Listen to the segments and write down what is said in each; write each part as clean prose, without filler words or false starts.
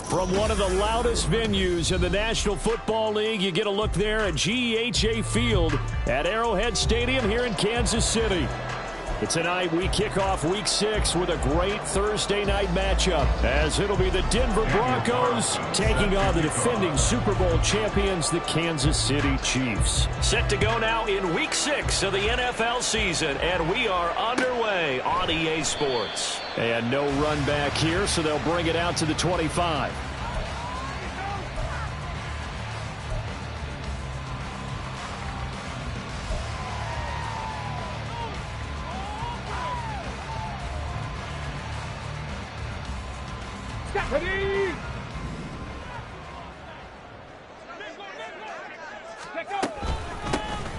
From one of the loudest venues in the National Football League, you get a look there at GEHA Field at Arrowhead Stadium here in Kansas City. Tonight we kick off Week 6 with a great Thursday night matchup, as it'll be the Denver Broncos taking on the defending Super Bowl champions, the Kansas City Chiefs. Set to go now in Week 6 of the NFL season, and we are underway on EA Sports. And no run back here, so they'll bring it out to the 25.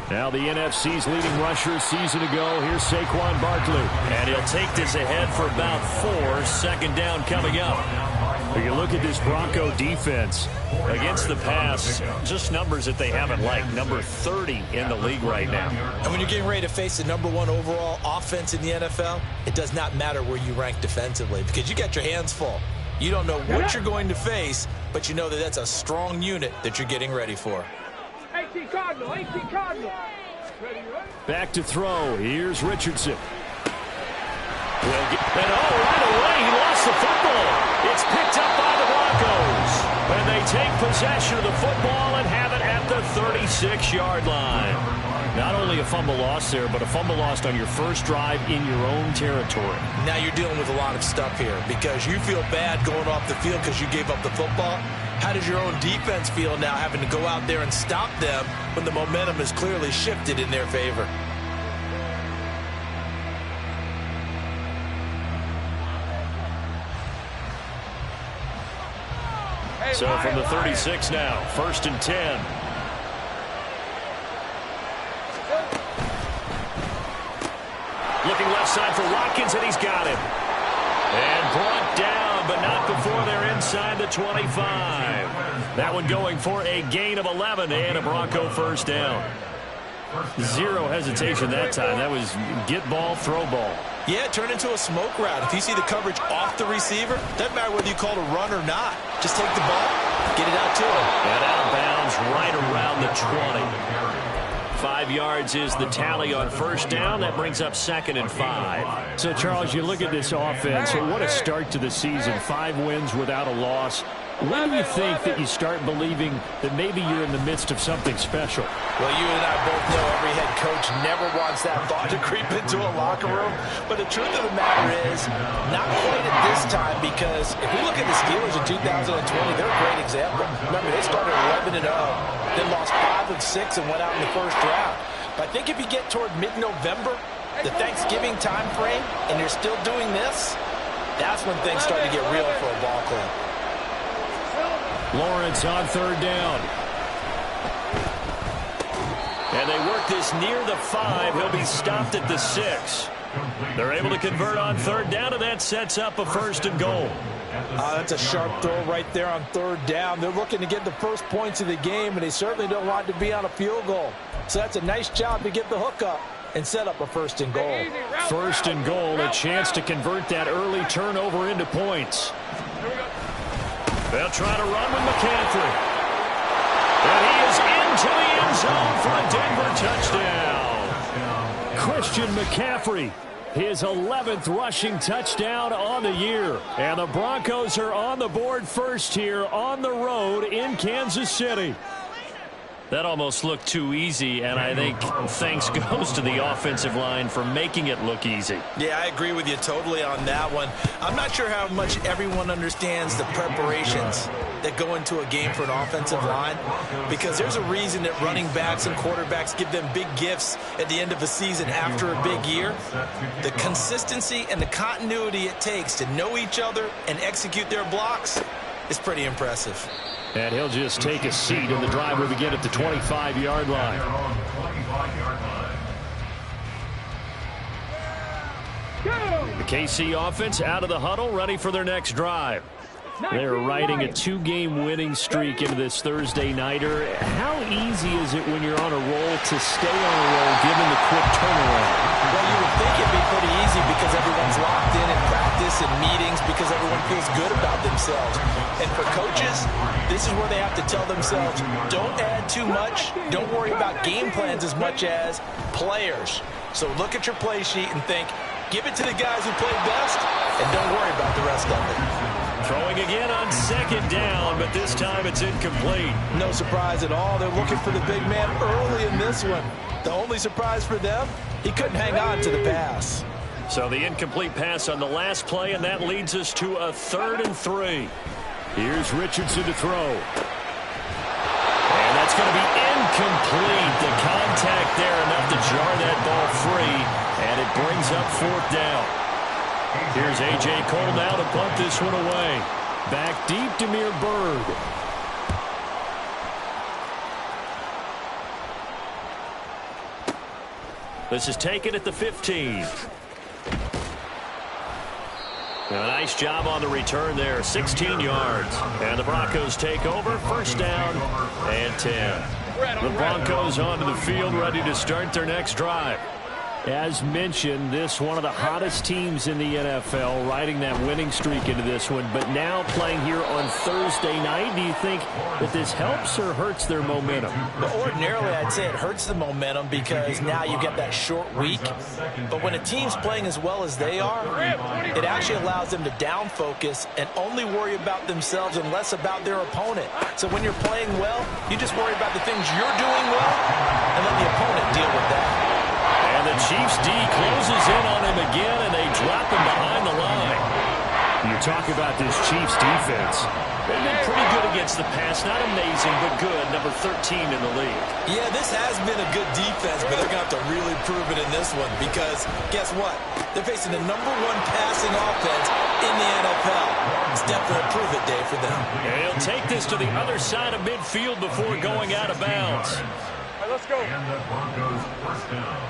Now the NFC's leading rusher a season ago. Here's Saquon Barkley. And he'll take this ahead for about 4. Second down coming up. You look at this Bronco defense against the pass, just numbers that they haven't liked. Number 30 in the league right now. And when you're getting ready to face the #1 overall offense in the NFL, it does not matter where you rank defensively because you got your hands full. You don't know what you're going to face, but you know that that's a strong unit that you're getting ready for. Back to throw. Here's Richardson. Right away, he lost the football. It's picked up by the Broncos. And they take possession of the football and have it at the 36-yard line. Not only a fumble loss there, but a fumble lost on your first drive in your own territory. Now you're dealing with a lot of stuff here because you feel bad going off the field because you gave up the football. How does your own defense feel now having to go out there and stop them when the momentum is clearly shifted in their favor? So from the 36 now, 1st and 10. Looking left side for Watkins, and he's got him. And brought down, but not before they're inside the 25. That one going for a gain of 11 and a Bronco first down. Zero hesitation that time. That was get ball, throw ball. Yeah, it turned into a smoke route. If you see the coverage off the receiver, doesn't matter whether you call it a run or not. Just take the ball, get it out to him. And out of bounds right around the 20. 5 yards is the tally on first down. That brings up 2nd and 5. So, Charles, you look at this offense. What a start to the season. 5 wins without a loss. When do you think that you start believing that maybe you're in the midst of something special? Well, you and I both know every head coach never wants that thought to creep into a locker room. But the truth of the matter is, not quite at this time, because if we look at the Steelers in 2020, they're a great example. Remember, they started 11-0, then lost 5 of 6 and went out in the first round. But I think if you get toward mid-November, the Thanksgiving time frame, and you're still doing this, that's when things start to get real for a ball club. Lawrence on 3rd down. And they work this near the 5. He'll be stopped at the 6. They're able to convert on 3rd down, and that sets up a 1st and goal. That's a sharp throw right there on 3rd down. They're looking to get the first points of the game, and they certainly don't want to be on a field goal. So that's a nice job to get the hook up and set up a 1st and goal. 1st and goal, a chance to convert that early turnover into points. They'll try to run with McCaffrey. And he is into the end zone for a Denver touchdown. Christian McCaffrey, his 11th rushing touchdown on the year. And the Broncos are on the board first here on the road in Kansas City. That almost looked too easy, and I think thanks goes to the offensive line for making it look easy. Yeah, I agree with you totally on that one. I'm not sure how much everyone understands the preparations that go into a game for an offensive line, because there's a reason that running backs and quarterbacks give them big gifts at the end of a season after a big year. The consistency and the continuity it takes to know each other and execute their blocks is pretty impressive. And he'll just take a seat, and the drive will begin at the 25-yard line. The KC offense out of the huddle, ready for their next drive. They're riding a 2-game winning streak into this Thursday nighter. How easy is it when you're on a roll to stay on a roll given the quick turnaround? Well, you would think it'd be pretty easy because everyone's locked in practice and meetings because everyone feels good about themselves. And for coaches, this is where they have to tell themselves, don't add too much. Don't worry about game plans as much as players. So look at your play sheet and think, give it to the guys who played best, and don't worry about the rest of it. Throwing again on second down, but this time it's incomplete. No surprise at all. They're looking for the big man early in this one. The only surprise for them, he couldn't hang on to the pass. So the incomplete pass on the last play, and that leads us to a 3rd and 3. Here's Richardson to throw. And that's going to be incomplete. The contact there enough to jar that ball free, and it brings up 4th down. Here's A.J. Cole now to punt this one away. Back deep, Damiere Byrd. This is taken at the 15. A nice job on the return there, 16 yards. And the Broncos take over, 1st down and 10. The Broncos onto the field, ready to start their next drive. As mentioned, this one of the hottest teams in the NFL, riding that winning streak into this one, but now playing here on Thursday night. Do you think that this helps or hurts their momentum? But ordinarily, I'd say it hurts the momentum because now you get that short week. But when a team's playing as well as they are, it actually allows them to down focus and only worry about themselves and less about their opponent. So when you're playing well, you just worry about the things you're doing well and let the opponent deal with that. And the Chiefs D closes in on him again, and they drop him behind the line. You talk about this Chiefs defense. They've been pretty good against the pass. Not amazing, but good. Number 13 in the league. Yeah, this has been a good defense, but they're going to have to really prove it in this one because guess what? They're facing the #1 passing offense in the NFL. It's definitely a prove-it day for them. And he'll take this to the other side of midfield before going out of bounds. All right, let's go. And the Broncos 1st down.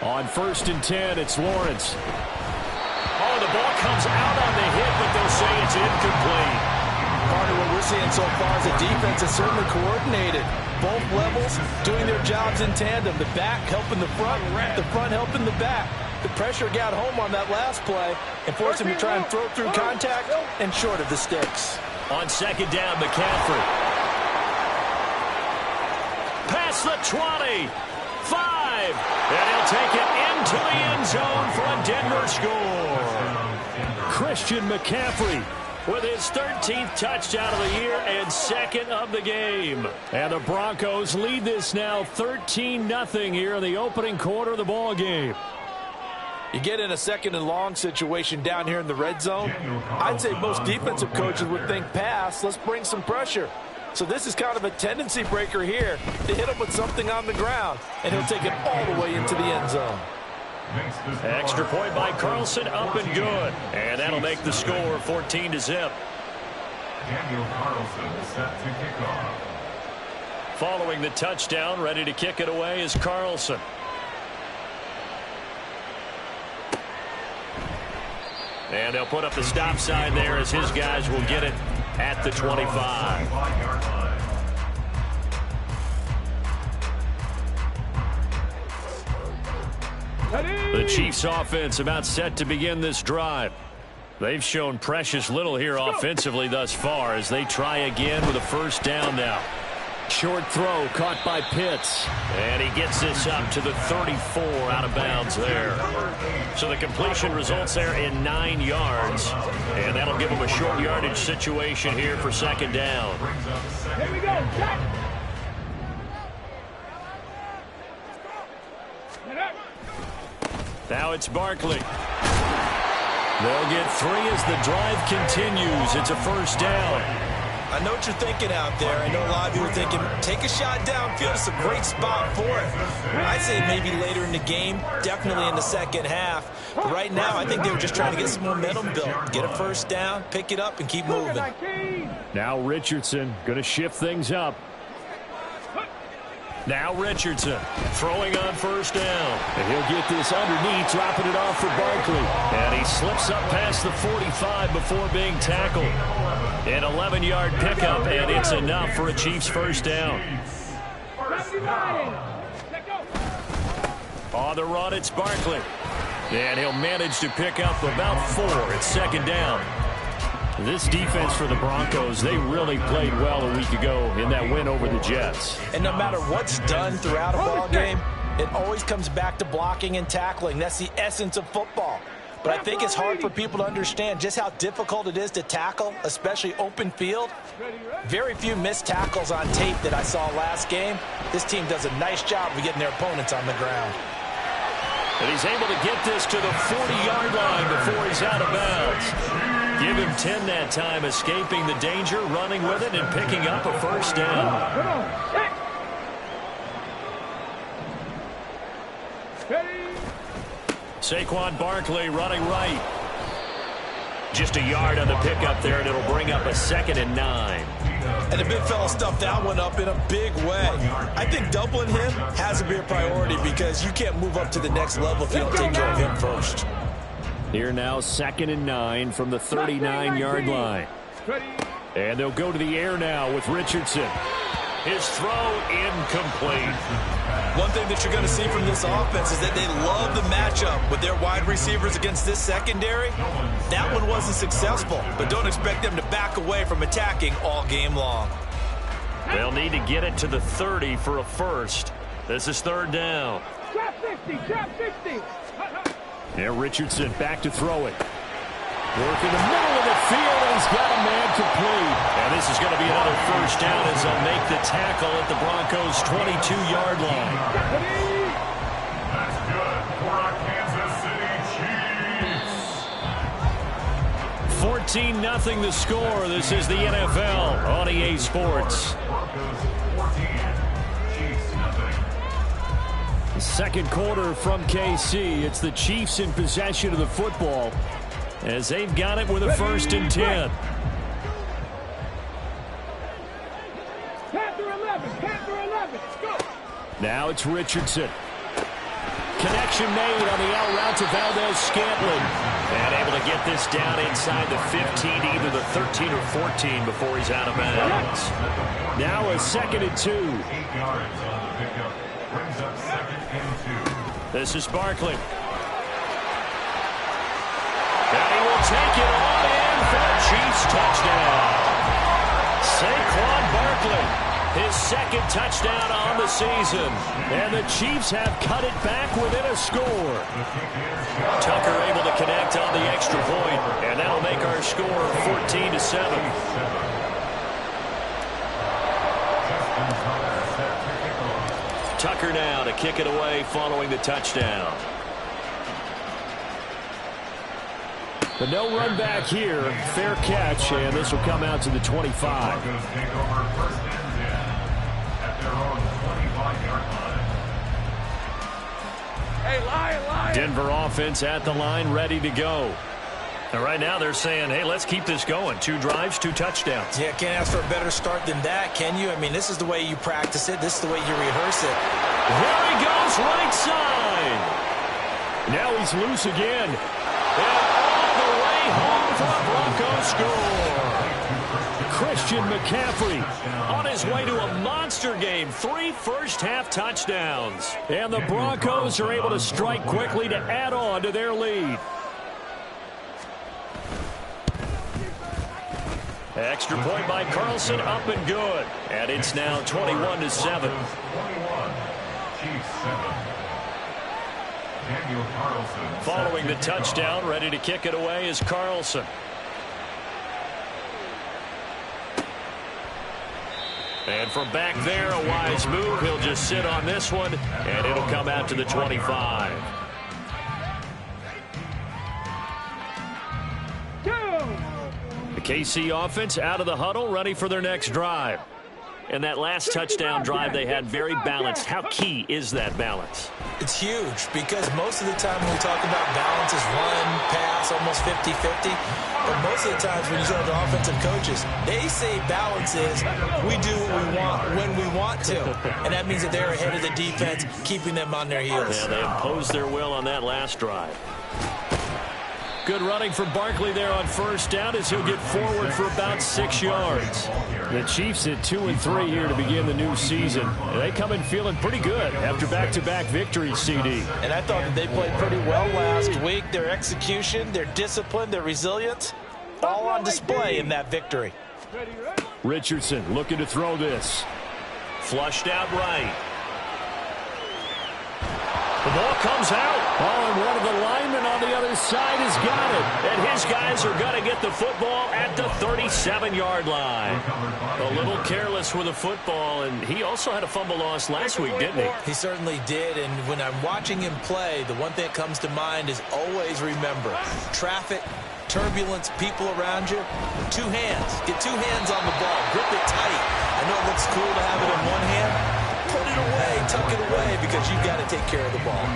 On 1st and 10, it's Lawrence. Oh, the ball comes out on the hit, but they'll say it's incomplete. Partner, what we're seeing so far is the defense is certainly coordinated. Both levels doing their jobs in tandem. The back helping the front helping the back. The pressure got home on that last play and forced him to try and throw through contact and short of the sticks. On 2nd down, McCaffrey. Past the 20. 5. And he'll take it into the end zone for a Denver score. Christian McCaffrey with his 13th touchdown of the year and 2nd of the game. And the Broncos lead this now 13-0 here in the opening quarter of the ball game. You get in a 2nd and long situation down here in the red zone. I'd say most defensive coaches would think pass. Let's bring some pressure. So this is kind of a tendency breaker here to hit him with something on the ground, and he'll take it all the way into the end zone. Extra point by Carlson, up and good. And that'll make the score 14-0. Daniel Carlson is set to kick off. Following the touchdown, ready to kick it away is Carlson. And they'll put up the stop sign there as his guys will get it at the 25. The Chiefs offense about set to begin this drive. They've shown precious little here offensively thus far as they try again with a 1st down now. Short throw caught by Pitts. And he gets this up to the 34 out of bounds there. So the completion results there in 9 yards. And that'll give him a short yardage situation here for second down. Here we go. Now it's Barkley. They'll get 3 as the drive continues. It's a first down. I know what you're thinking out there. I know a lot of you are thinking, take a shot downfield. It's a great spot for it. I'd say maybe later in the game, definitely in the second half. But right now, I think they were just trying to get some momentum built. Get a first down, pick it up, and keep moving. Now Richardson going to shift things up. Now Richardson throwing on first down. And he'll get this underneath, dropping it off for Barkley. And he slips up past the 45 before being tackled. An 11-yard pickup, and it's enough for a Chiefs first down. On the run, it's Barkley. And he'll manage to pick up about 4. It's second down. This defense for the Broncos, they really played well a week ago in that win over the Jets. And no matter what's done throughout a ball game, it always comes back to blocking and tackling. That's the essence of football. But I think it's hard for people to understand just how difficult it is to tackle, especially open field. Very few missed tackles on tape that I saw last game. This team does a nice job of getting their opponents on the ground. And he's able to get this to the 40-yard line before he's out of bounds. Give him 10 that time, escaping the danger, running with it, and picking up a first down. Saquon Barkley running right. Just a yard on the pickup there, and it'll bring up a 2nd and 9. And the big fella stuffed that one up in a big way. I think doubling him has to be a priority because you can't move up to the next level if you don't take care of him first. Here now, 2nd and 9 from the 39-yard line. And they'll go to the air now with Richardson. His throw incomplete. One thing that you're going to see from this offense is that they love the matchup with their wide receivers against this secondary. That one wasn't successful, but don't expect them to back away from attacking all game long. They'll need to get it to the 30 for a first. This is third down. Trap 50, trap 50. Now Richardson back to throw it. Work in the middle of the field, and he's got a man complete. And this is going to be another first down as they'll make the tackle at the Broncos' 22-yard line. That's good for our Kansas City Chiefs. 14-0 the score. This is the NFL on EA Sports. Broncos 14, Chiefs nothing. Second quarter from KC. It's the Chiefs in possession of the football as they've got it with a 1st and 10. Panther 11, go. Now it's Richardson. Connection made on the out route to Valdez-Scantling. And able to get this down inside the 15, either the 13 or 14 before he's out of bounds. Now a 2nd and 2. 8 yards on the pickup. Brings up 2nd and 2. This is Barkley. And he will take it on in for a Chiefs touchdown. Saquon Barkley, his 2nd touchdown on the season. And the Chiefs have cut it back within a score. Tucker able to connect on the extra point, and that'll make our score 14-7. Tucker now to kick it away following the touchdown. But no run back here. Fair catch, and this will come out to the 25. Broncos take over 1st and 10 at their own 25-yard line. Hey, Lion. Denver offense at the line, ready to go. And right now they're saying, hey, let's keep this going. 2 drives, 2 touchdowns. Yeah, can't ask for a better start than that, can you? I mean, this is the way you practice it. This is the way you rehearse it. Here he goes, right side. Now he's loose again. And all the way home for a Broncos score. Christian McCaffrey on his way to a monster game. 3 first-half touchdowns. And the Broncos are able to strike quickly to add on to their lead. Extra point by Carlson, up and good. And it's now 21-7. 21, Chiefs 7. Daniel Carlson. Following the touchdown, ready to kick it away is Carlson. And from back there, a wise move. He'll just sit on this one, and it'll come out to the 25. The KC offense out of the huddle, ready for their next drive. And that last touchdown drive they had very balanced. How key is that balance? It's huge because most of the time when we talk about balance is run, pass, almost 50-50. But most of the times when you talk to offensive coaches, they say balance is we do what we want when we want to. And that means that they're ahead of the defense, keeping them on their heels. Yeah, they imposed their will on that last drive. Good running from Barkley there on first down as he'll get forward for about 6 yards. The Chiefs at 2-3 here to begin the new season. They come in feeling pretty good after back-to-back victories, CD. And I thought that they played pretty well last week. Their execution, their discipline, their resilience, all on display in that victory. Richardson looking to throw this. Flushed out right. The ball comes out. Oh, and one of the linemen on the other side has got it. And his guys are going to get the football at the 37-yard line. A little careless with the football, and he also had a fumble loss last week, didn't he? He certainly did, and when I'm watching him play, the one thing that comes to mind is always remember, traffic, turbulence, people around you, 2 hands. Get 2 hands on the ball. Grip it tight. I know it looks cool to have it in one hand. Put it away, tuck it away, because you've got to take care of the ball.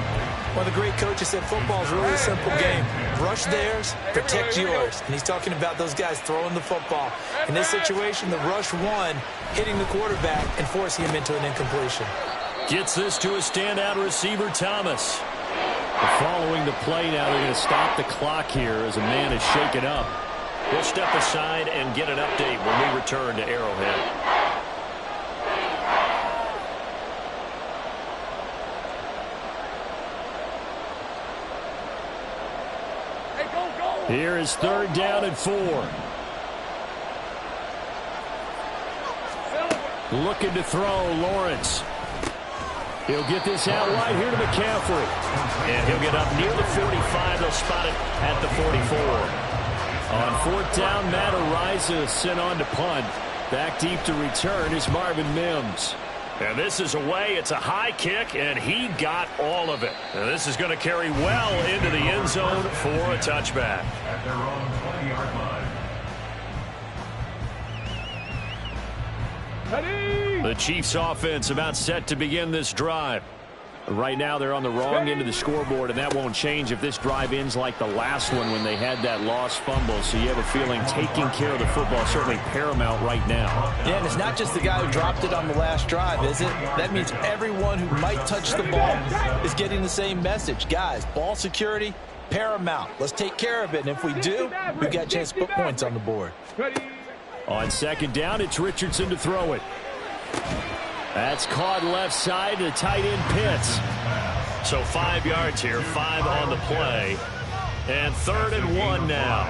One of the great coaches said football is really a simple game. Rush theirs, protect yours. And he's talking about those guys throwing the football. In this situation, the rush one, hitting the quarterback and forcing him into an incompletion. Gets this to a standout receiver, Thomas. Following the play now, they're going to stop the clock here as a man is shaken up. We'll step aside and get an update when we return to Arrowhead. Here is 3rd down and 4. Looking to throw, Lawrence. He'll get this out wide here to McCaffrey. And he'll get up near the 45. They'll spot it at the 44. On 4th down, Matt Ariza sent on to punt. Back deep to return is Marvin Mims. And this is away. It's a high kick, and he got all of it. And this is going to carry well into the end zone for a touchback. At their own 20-yard line. The Chiefs offense about set to begin this drive. Right now they're on the wrong end of the scoreboard, and that won't change if this drive ends like the last one when they had that lost fumble. So you have a feeling taking care of the football is certainly paramount right now. Yeah, and it's not just the guy who dropped it on the last drive, is it? That means everyone who might touch the ball is getting the same message. Guys, ball security, paramount. Let's take care of it, and if we do, we've got a chance to put points on the board. On 2nd down, it's Richardson to throw it. That's caught left side to tight end Pitts. So 5 yards here, 5 on the play. And 3rd and 1 now.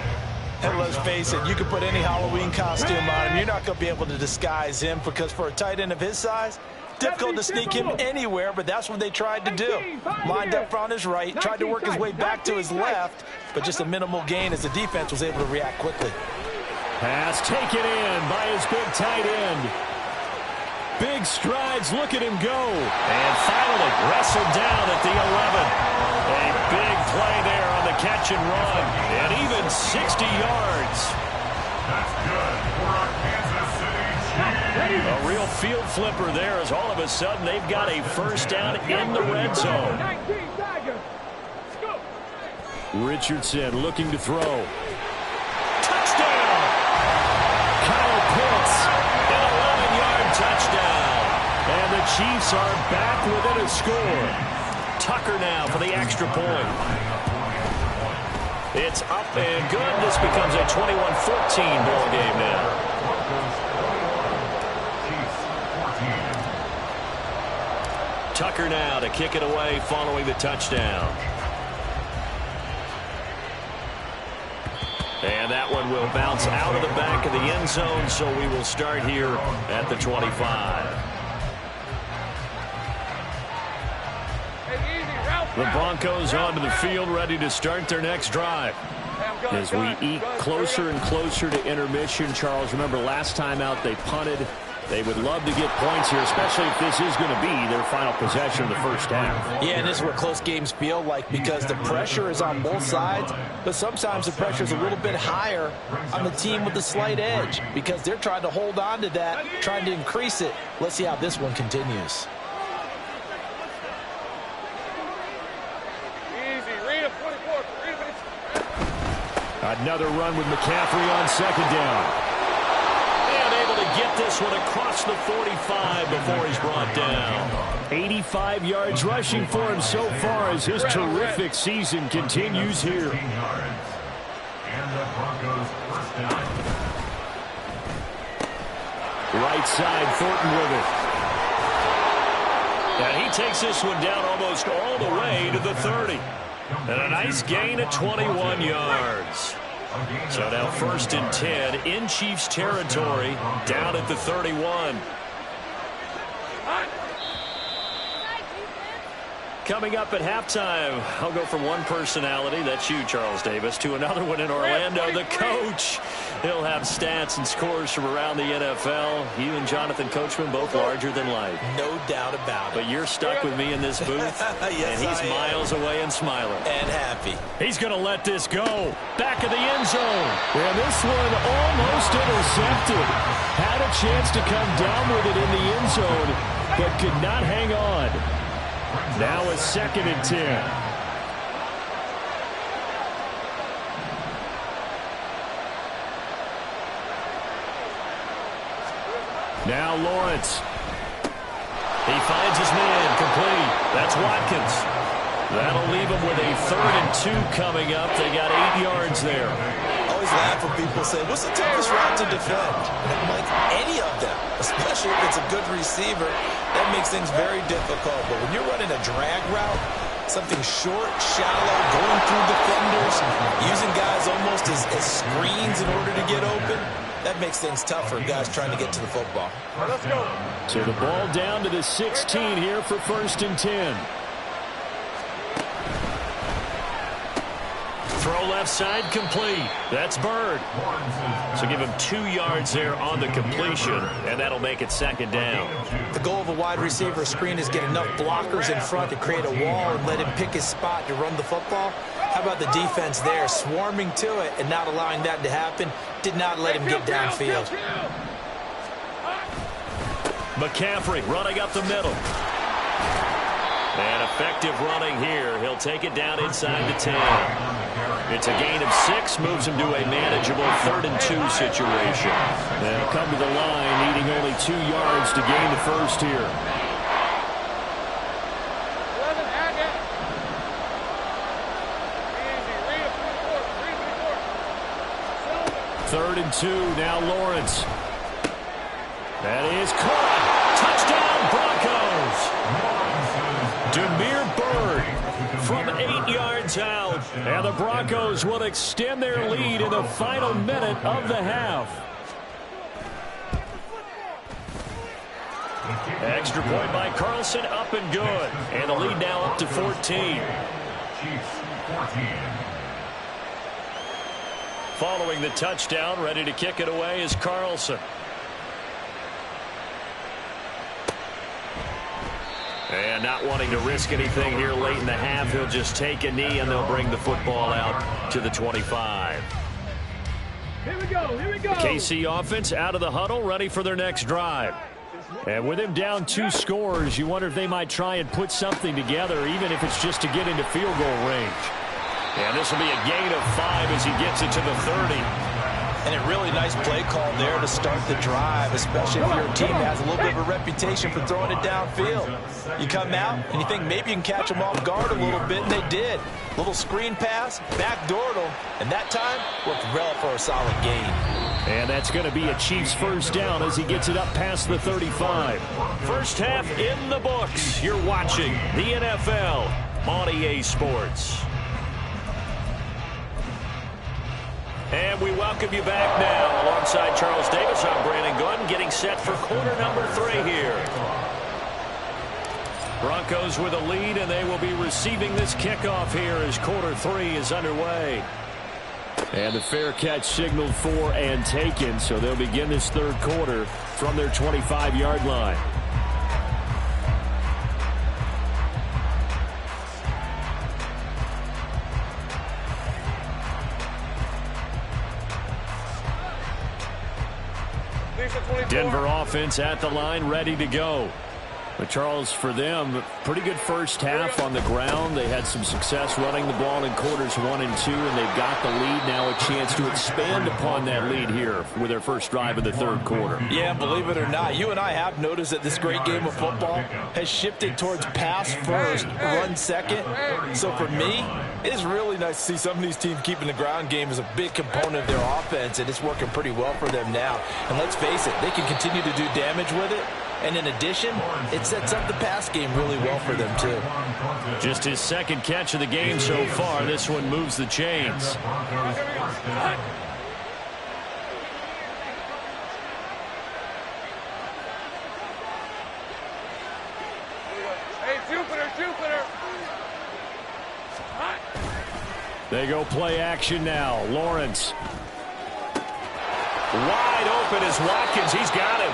And let's face it, you can put any Halloween costume on him. You're not going to be able to disguise him because for a tight end of his size, difficult to sneak him anywhere, but that's what they tried to do. Lined up on his right, tried to work his way back to his left, but just a minimal gain as the defense was able to react quickly. Pass taken in by his big tight end. Big strides, look at him go. And finally wrestled down at the 11. A big play there on the catch and run. And even 60 yards. That's good for our Kansas City Chiefs. A real field flipper there as all of a sudden they've got a 1st down in the red zone. Richardson looking to throw. Touchdown! Kyle Pitts, an 11-yard touchdown. And the Chiefs are back within a score. Tucker now for the extra point. It's up and good. This becomes a 21-14 ball game now. Tucker now to kick it away following the touchdown. And that one will bounce bounce out of the back of the end zone, so we will start here at the 25. The Broncos onto the field, ready to start their next drive. As we eke closer and closer to intermission, Charles, remember last time out they punted. They would love to get points here, especially if this is going to be their final possession of the first half. Yeah, and this is what close games feel like because the pressure is on both sides, but sometimes the pressure is a little bit higher on the team with the slight edge because they're trying to hold on to that, trying to increase it. Let's see how this one continues. Another run with McCaffrey on second down. And able to get this one across the 45 before he's brought down. 85 yards rushing for him so far as his terrific season continues here. And the Broncos first down. Right side, Thornton with it. And he takes this one down almost all the way to the 30. And a nice gain of 21 yards. So now 1st and 10 in Chiefs territory, down at the 31. Coming up at halftime, I'll go from one personality, that's you, Charles Davis, to another one in Orlando, the coach. He'll have stats and scores from around the NFL. You and Jonathan Coachman, both larger than life. No doubt about it. But you're stuck with me in this booth, yes, and he's miles away and smiling. And happy. He's going to let this go. Back of the end zone. And this one almost intercepted. Had a chance to come down with it in the end zone, but could not hang on. Now a 2nd and 10. Now Lawrence. He finds his man complete. That's Watkins. That'll leave him with a 3rd and 2 coming up. They got 8 yards there. I always laugh when people say, what's the toughest route to defend? And I'm like, any of them, especially if it's a good receiver. That makes things very difficult. But when you're running a drag route, something short, shallow, going through defenders, using guys almost as screens in order to get open, that makes things tough for guys trying to get to the football. All right, let's go. So the ball down to the 16 here for 1st and 10. Throw left side complete. That's Bird. So give him 2 yards there on the completion, and that'll make it 2nd down. The goal of a wide receiver screen is get enough blockers in front to create a wall and let him pick his spot to run the football. How about the defense there, swarming to it and not allowing that to happen? Did not let him get downfield. McCaffrey running up the middle. And effective running here. He'll take it down inside the 10. It's a gain of 6, moves him to a manageable 3rd and 2 situation. They'll come to the line, needing only 2 yards to gain the first here. 3rd and 2, now Lawrence. That is caught. Touchdown, Broncos. Demir Bird from 8 yards out. And the Broncos will extend their lead in the final minute of the half. Extra point by Carlson, up and good. And the lead now up to 14. Chiefs 14. Following the touchdown, ready to kick it away is Carlson. And not wanting to risk anything here late in the half, he'll just take a knee and they'll bring the football out to the 25. Here we go, here we go. KC offense out of the huddle, ready for their next drive. And with him down 2 scores, you wonder if they might try and put something together, even if it's just to get into field goal range. And this will be a gain of 5 as he gets it to the 30. And a really nice play call there to start the drive, especially if your team has a little bit of a reputation for throwing it downfield. You come out and you think maybe you can catch them off guard a little bit, and they did. Little screen pass, backdoored them, and that time worked well for a solid gain. And that's going to be a Chiefs first down as he gets it up past the 35. First half in the books. You're watching the NFL on EA Sports. And we welcome you back now. Alongside Charles Davis, I'm Brandon Gordon, getting set for quarter number 3 here. Broncos with a lead, and they will be receiving this kickoff here as quarter 3 is underway. And the fair catch signaled for and taken, so they'll begin this third quarter from their 25-yard line. Denver offense at the line, ready to go. But Charles, for them, pretty good first half on the ground. They had some success running the ball in quarters 1 and 2, and they've got the lead now, a chance to expand upon that lead here with their first drive of the third quarter. Yeah, believe it or not, you and I have noticed that this great game of football has shifted towards pass first, run second. So for me, it is really nice to see some of these teams keeping the ground game as a big component of their offense, and it's working pretty well for them now. And let's face it, they can continue to do damage with it. And in addition, it sets up the pass game really well for them, too. Just his second catch of the game so far. This one moves the chains. Hey, Jupiter. They go play action now. Lawrence. Wide open is Watkins. He's got him.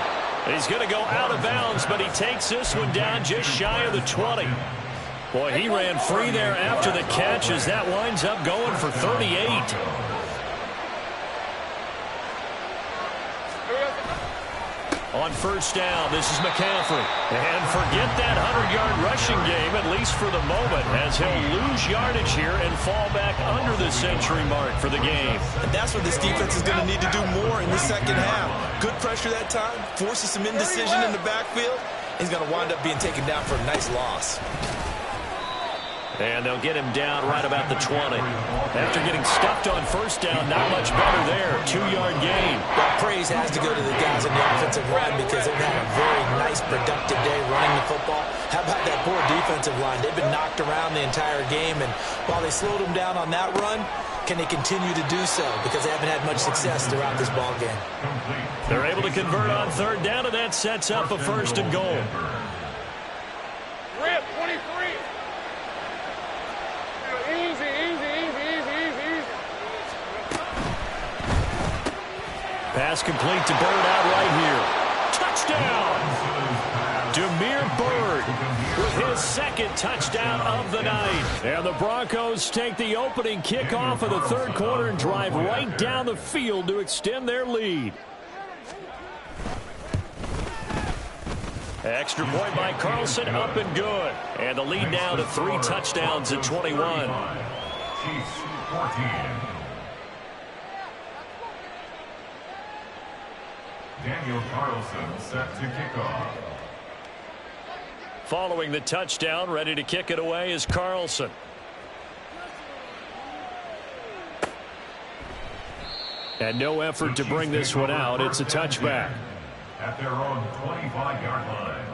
He's going to go out of bounds, but he takes this one down just shy of the 20. Boy, he ran free there after the catch as that winds up going for 38. On first down, this is McCaffrey. And forget that 100-yard rushing game, at least for the moment, as he'll lose yardage here and fall back under the century mark for the game. And that's what this defense is going to need to do more in the second half. Good pressure that time, forces some indecision in the backfield. He's going to wind up being taken down for a nice loss. And they'll get him down right about the 20. After getting stuffed on first down, not much better there. 2-yard gain. Well, praise has to go to the guys on the offensive line because they've had a very nice, productive day running the football. How about that poor defensive line? They've been knocked around the entire game, and while they slowed them down on that run, can they continue to do so? Because they haven't had much success throughout this ball game. They're able to convert on third down, and that sets up a first and goal. Rip, 23. Easy. Pass complete to Bird out right here. Touchdown! Demir Bird with his second touchdown of the night. And the Broncos take the opening kickoff of the third quarter and drive right down the field to extend their lead. Extra point by Carlson, up and good. And the lead now to 3 touchdowns at 21. Chiefs 14. Daniel Carlson set to kick off. Following the touchdown, ready to kick it away is Carlson. And no effort to bring this one out. It's a touchback. At their own 25-yard line.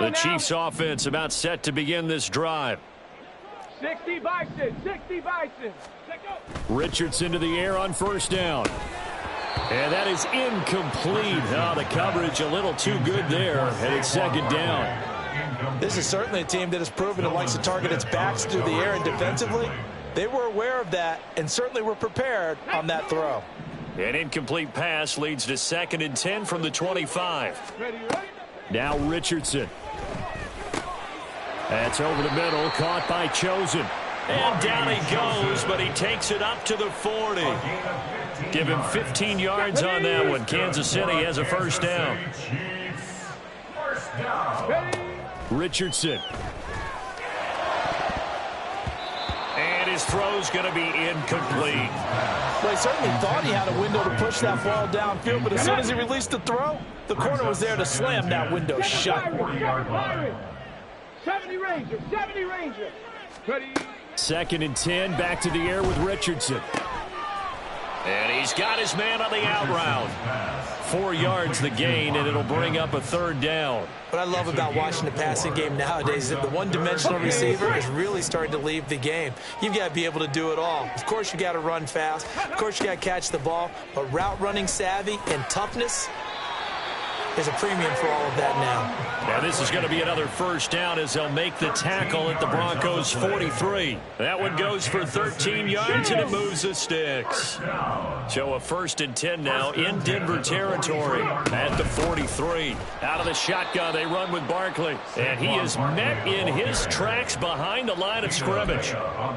The Chiefs offense about set to begin this drive. 60 Bison. Richardson to the air on first down. And that is incomplete. Oh, the coverage a little too good there. And it's second down. This is certainly a team that has proven it likes to target its backs through the air and defensively. They were aware of that and certainly were prepared on that throw. An incomplete pass leads to 2nd and 10 from the 25. Now Richardson. That's over the middle, caught by Chosen. And down he goes, but he takes it up to the 40. Give him 15 yards on that one. Kansas City has a first down. Richardson. And his throw's going to be incomplete. Well, he certainly thought he had a window to push that ball downfield, but as soon as he released the throw, the corner was there to slam that window shut. 70 Ranger. 2nd and 10, back to the air with Richardson. And he's got his man on the out route. 4 yards the gain, and it'll bring up a 3rd down. What I love about watching the passing game nowadays is that the one-dimensional receiver is really starting to leave the game. You've got to be able to do it all. Of course, you got to run fast. Of course, you got to catch the ball. But route running savvy and toughness, there's a premium for all of that now. Now this is going to be another 1st down as they'll make the tackle at the Broncos 43. That one goes for 13 yards, and it moves the sticks. So a 1st and 10 now in Denver territory at the 43. Out of the shotgun, they run with Barkley. And he is met in his tracks behind the line of scrimmage.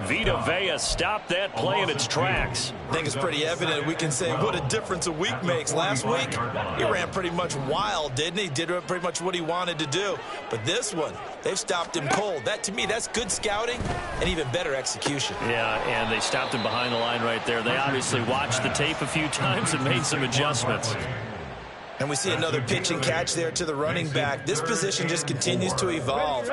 Vita Vea stopped that play in its tracks. I think it's pretty evident. We can say what a difference a week makes. Last week, he ran pretty much wild, didn't he? Did pretty much what he wanted to do. But this one, they've stopped him cold. That, to me, that's good scouting and even better execution. Yeah, and they stopped him behind the line right there. They obviously watched the tape a few times and made some adjustments. And we see another pitch and catch there to the running back. This position just continues to evolve.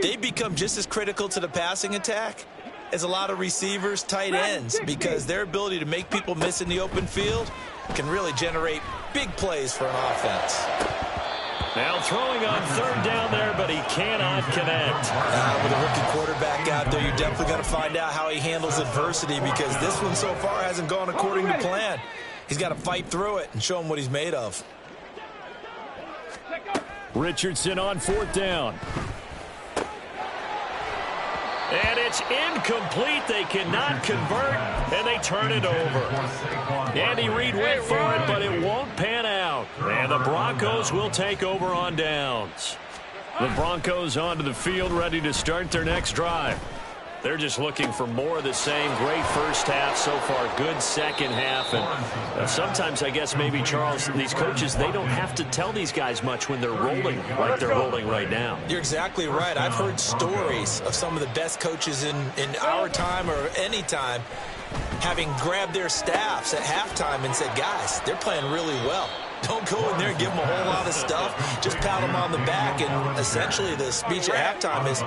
They become just as critical to the passing attack as a lot of receivers, tight ends, because their ability to make people miss in the open field can really generate big plays for an offense. Now throwing on 3rd down there, but he cannot connect. With a rookie quarterback out there, you're definitely going to find out how he handles adversity, because this one so far hasn't gone according to plan. He's got to fight through it and show him what he's made of. Richardson on 4th down. And it's incomplete. They cannot convert, and they turn it over. Andy Reid went for it, but it won't pan out. And the Broncos will take over on downs. The Broncos onto the field, ready to start their next drive. They're just looking for more of the same. Great 1st half so far. Good 2nd half. And sometimes, I guess, maybe, Charles, these coaches, they don't have to tell these guys much when they're rolling like they're rolling right now. You're exactly right. I've heard stories of some of the best coaches in our time or any time having grabbed their staffs at halftime and said, guys, they're playing really well. Don't go in there and give them a whole lot of stuff. Just pat them on the back, and essentially the speech at halftime is,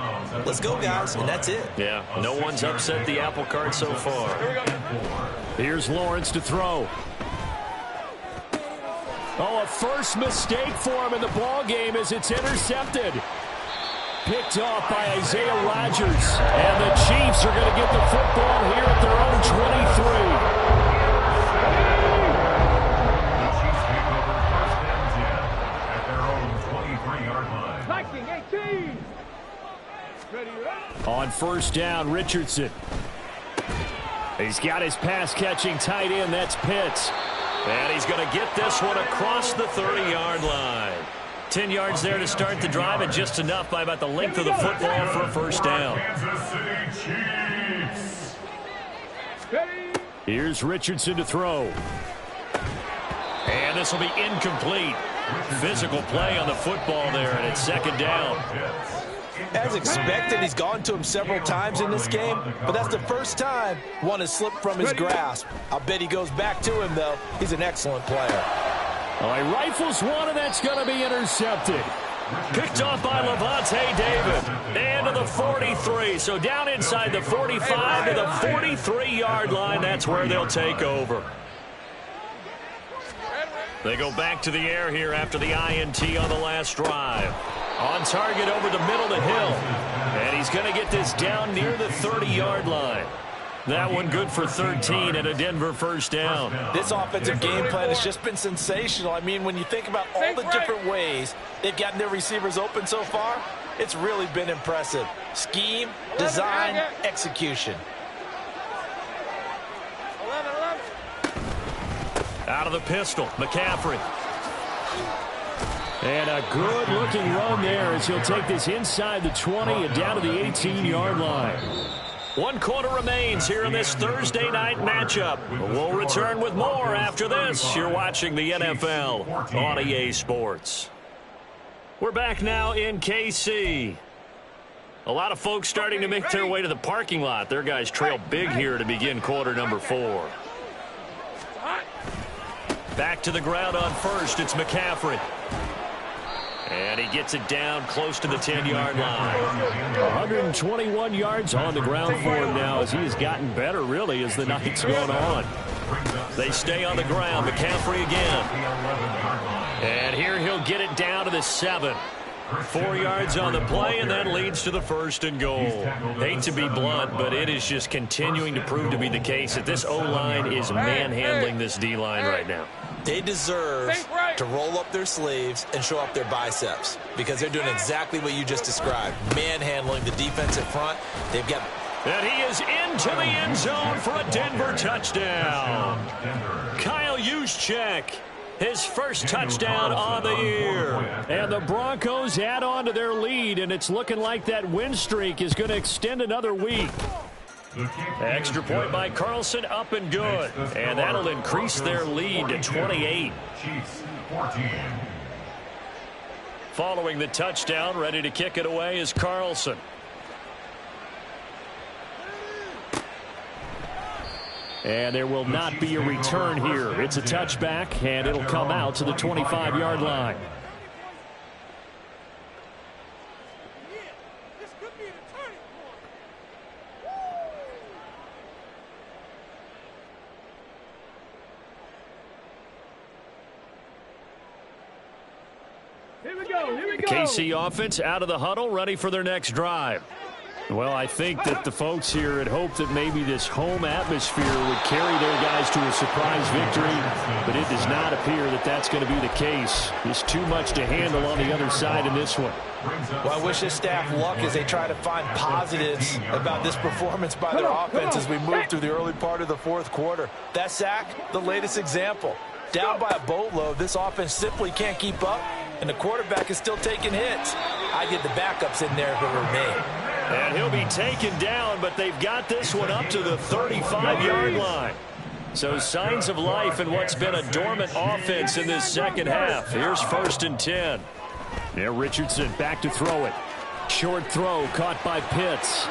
let's go, guys, and that's it. Yeah, no one's upset the apple cart so far. Here's Lawrence to throw. Oh, a first mistake for him in the ball game as it's intercepted. Picked off by Isaiah Rodgers. And the Chiefs are going to get the football here at their own 23. On 1st down, Richardson. He's got his pass-catching tight end. That's Pitts. And he's going to get this one across the 30-yard line. 10 yards there to start the drive, and just enough by about the length of the football for a 1st down. Here's Richardson to throw. And this will be incomplete. Physical play on the football there, and it's 2nd down. As expected, he's gone to him several times in this game, but that's the first time one has slipped from his grasp. I'll bet he goes back to him, though. He's an excellent player. Well, he rifles one, and that's going to be intercepted. Picked off by Levante David. And to the 43. So down inside the 45 to the 43-yard line. That's where they'll take over. They go back to the air here after the INT on the last drive. On target over the middle to Hill. And he's going to get this down near the 30-yard line. That one good for 13 and a Denver 1st down. This offensive game plan has just been sensational. I mean, when you think about all the different ways they've gotten their receivers open so far, it's really been impressive. Scheme, design, execution. Out of the pistol, McCaffrey. And a good-looking run there as he'll take this inside the 20 and down to the 18-yard line. 1 quarter remains here in this Thursday night matchup. We'll return with more after this. You're watching the NFL on EA Sports. We're back now in KC. A lot of folks starting to make their way to the parking lot. Their guys trail big here to begin quarter number 4. Back to the ground on 1st. It's McCaffrey. And he gets it down close to the 10-yard line. 121 yards on the ground for him now as he has gotten better, really, as the night's gone on. They stay on the ground. McCaffrey again. And here he'll get it down to the 7. 4 yards on the play, and that leads to the 1st and goal. Hate to be blunt, but it is just continuing to prove to be the case that this O-line is manhandling this D-line right now. They deserve to roll up their sleeves and show up their biceps because they're doing exactly what you just described. Manhandling the defensive front. They've got... And he is into the end zone for a Denver touchdown. Kyle Juszczyk, his first touchdown on the year. And the Broncos add on to their lead, and it's looking like that win streak is going to extend another week. Extra point by Carlson, up and good. And that'll increase their lead to 28. Following the touchdown, ready to kick it away is Carlson. And there will not be a return here. It's a touchback, and it'll come out to the 25-yard line. Here we go. KC offense out of the huddle, ready for their next drive. Well, I think that the folks here had hoped that maybe this home atmosphere would carry their guys to a surprise victory, but it does not appear that that's going to be the case. There's too much to handle on the other side in this one. Well, I wish this staff luck as they try to find positives about this performance by their offense as we move through the early part of the 4th quarter. That sack, the latest example. Down by a boatload, this offense simply can't keep up, and the quarterback is still taking hits. I get the backups in there if it were me. And he'll be taken down, but they've got this one up to the 35-yard line. So signs of life in what's been a dormant offense in this second half. Here's 1st and 10. Now Richardson back to throw it. Short throw caught by Pitts.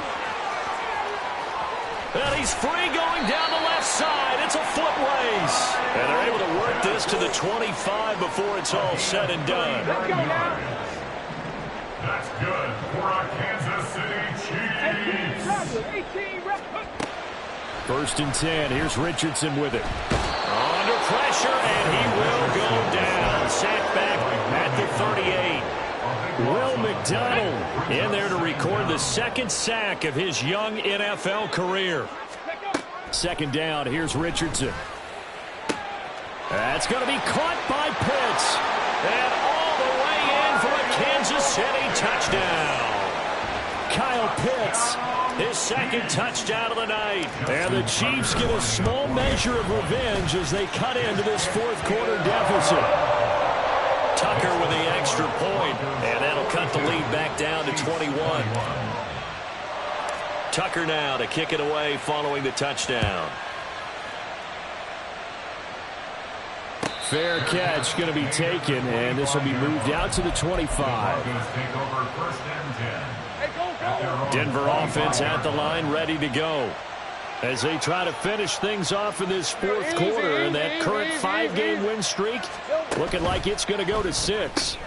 And he's free going down the left side. It's a foot race. And they're able to work this to the 25 before it's all said and done. Let's go now. That's good for our Kansas City Chiefs. 1st and 10. Here's Richardson with it. Under pressure, and he will go down. Sacked back at the 38. Will McDonald in there to record the 2nd sack of his young NFL career. 2nd down. Here's Richardson. That's going to be caught by Pitts. And all the way in for a Kansas City touchdown. Kyle Pitts, his 2nd touchdown of the night. And the Chiefs get a small measure of revenge as they cut into this 4th quarter deficit. Tucker with the extra point, and that'll cut the lead back down to 21. Tucker now to kick it away following the touchdown. Fair catch going to be taken, and this will be moved out to the 25. Denver offense at the line, ready to go. As they try to finish things off in this 4th quarter, and that current 5-game win streak looking like it's going to go to 6.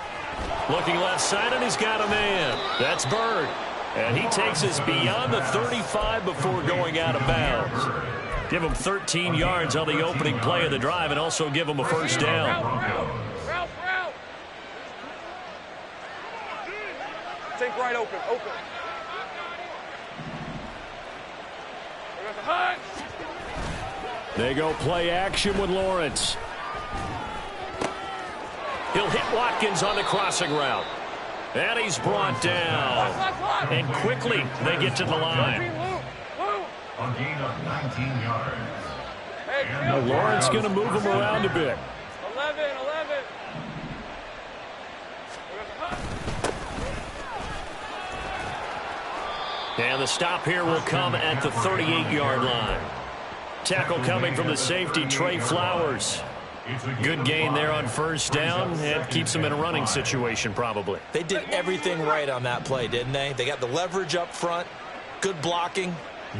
Looking left side, and he's got a man. That's Bird. And he takes us beyond the 35 before going out of bounds. Give him 13 yards on the opening play of the drive and also give him a 1st down. Route. Think right open. They go play action with Lawrence. He'll hit Watkins on the crossing route. And he's brought down. And quickly they get to the line. A gain of 19 yards. Now Lawrence going to move him around a bit. 11. And the stop here will come at the 38-yard line. Tackle coming from the safety, Trey Flowers. Good gain there on 1st down, and keeps them in a running situation probably. They did everything right on that play, didn't they? They got the leverage up front, good blocking,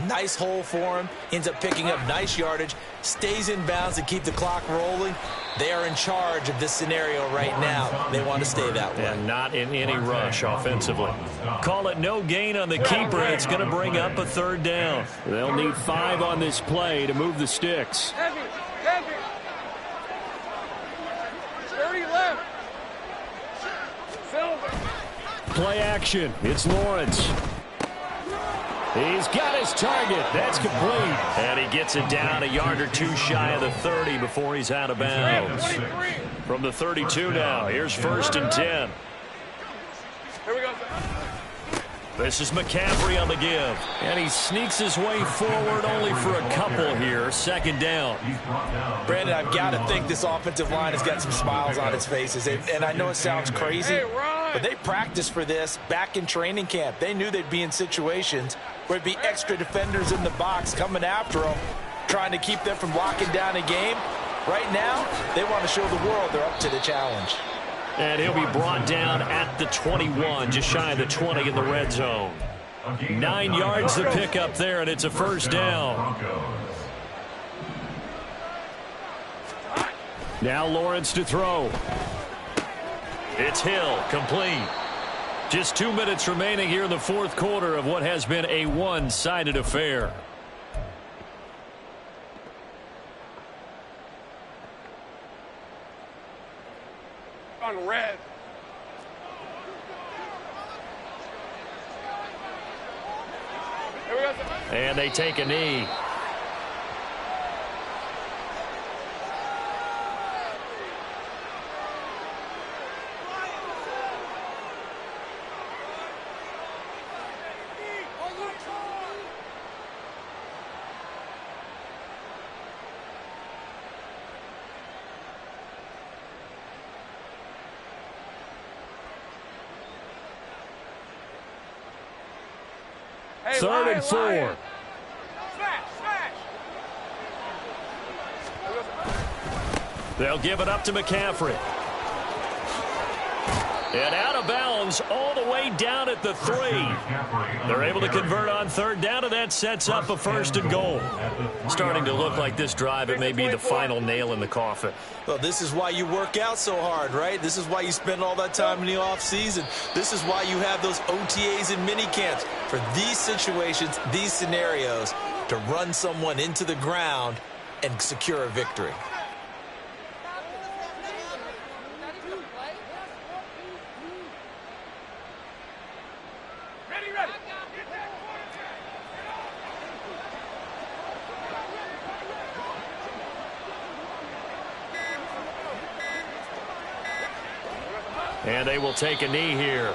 nice hole for him, ends up picking up nice yardage, stays in bounds to keep the clock rolling. They are in charge of this scenario right now. They want to stay that way. And not in any rush offensively. Call it no gain on the keeper, and it's going to bring up a 3rd down. They'll need 5 on this play to move the sticks. Heavy. Play action. It's Lawrence. He's got his target. That's complete. And he gets it down a yard or two shy of the 30 before he's out of bounds. From the 32 now. Here's 1st and 10. Here we go. This is McCaffrey on the give. And he sneaks his way forward only for a couple here. 2nd down. Brandon, I've got to think this offensive line has got some smiles on its faces. And I know it sounds crazy, but they practiced for this back in training camp. They knew they'd be in situations where it'd be extra defenders in the box coming after them, trying to keep them from locking down a game. Right now, they want to show the world they're up to the challenge. And he'll be brought down at the 21, just shy of the 20 in the red zone. 9 yards to pick up there, and it's a 1st down. Now Lawrence to throw. It's Hill, complete. Just 2 minutes remaining here in the 4th quarter of what has been a one-sided affair. On red. Here we go. And they take a knee. Hey, 3rd and 4. Smash, smash. They'll give it up to McCaffrey. And out of bounds all the way down at the 3. They're able to convert on 3rd down, and that sets up a 1st and goal. Starting to look like this drive, it may be the final nail in the coffin. Well, this is why you work out so hard, right? This is why you spend all that time in the offseason. This is why you have those OTAs and mini camps. For these situations, these scenarios, to run someone into the ground and secure a victory. And they will take a knee here.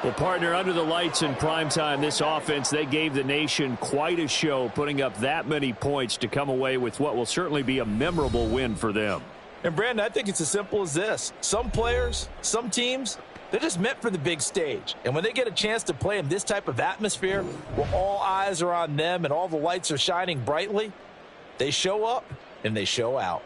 Well, partner, under the lights in primetime, this offense, they gave the nation quite a show, putting up that many points to come away with what will certainly be a memorable win for them. And, Brandon, I think it's as simple as this. Some players, some teams, they're just meant for the big stage. And when they get a chance to play in this type of atmosphere where all eyes are on them and all the lights are shining brightly, they show up and they show out.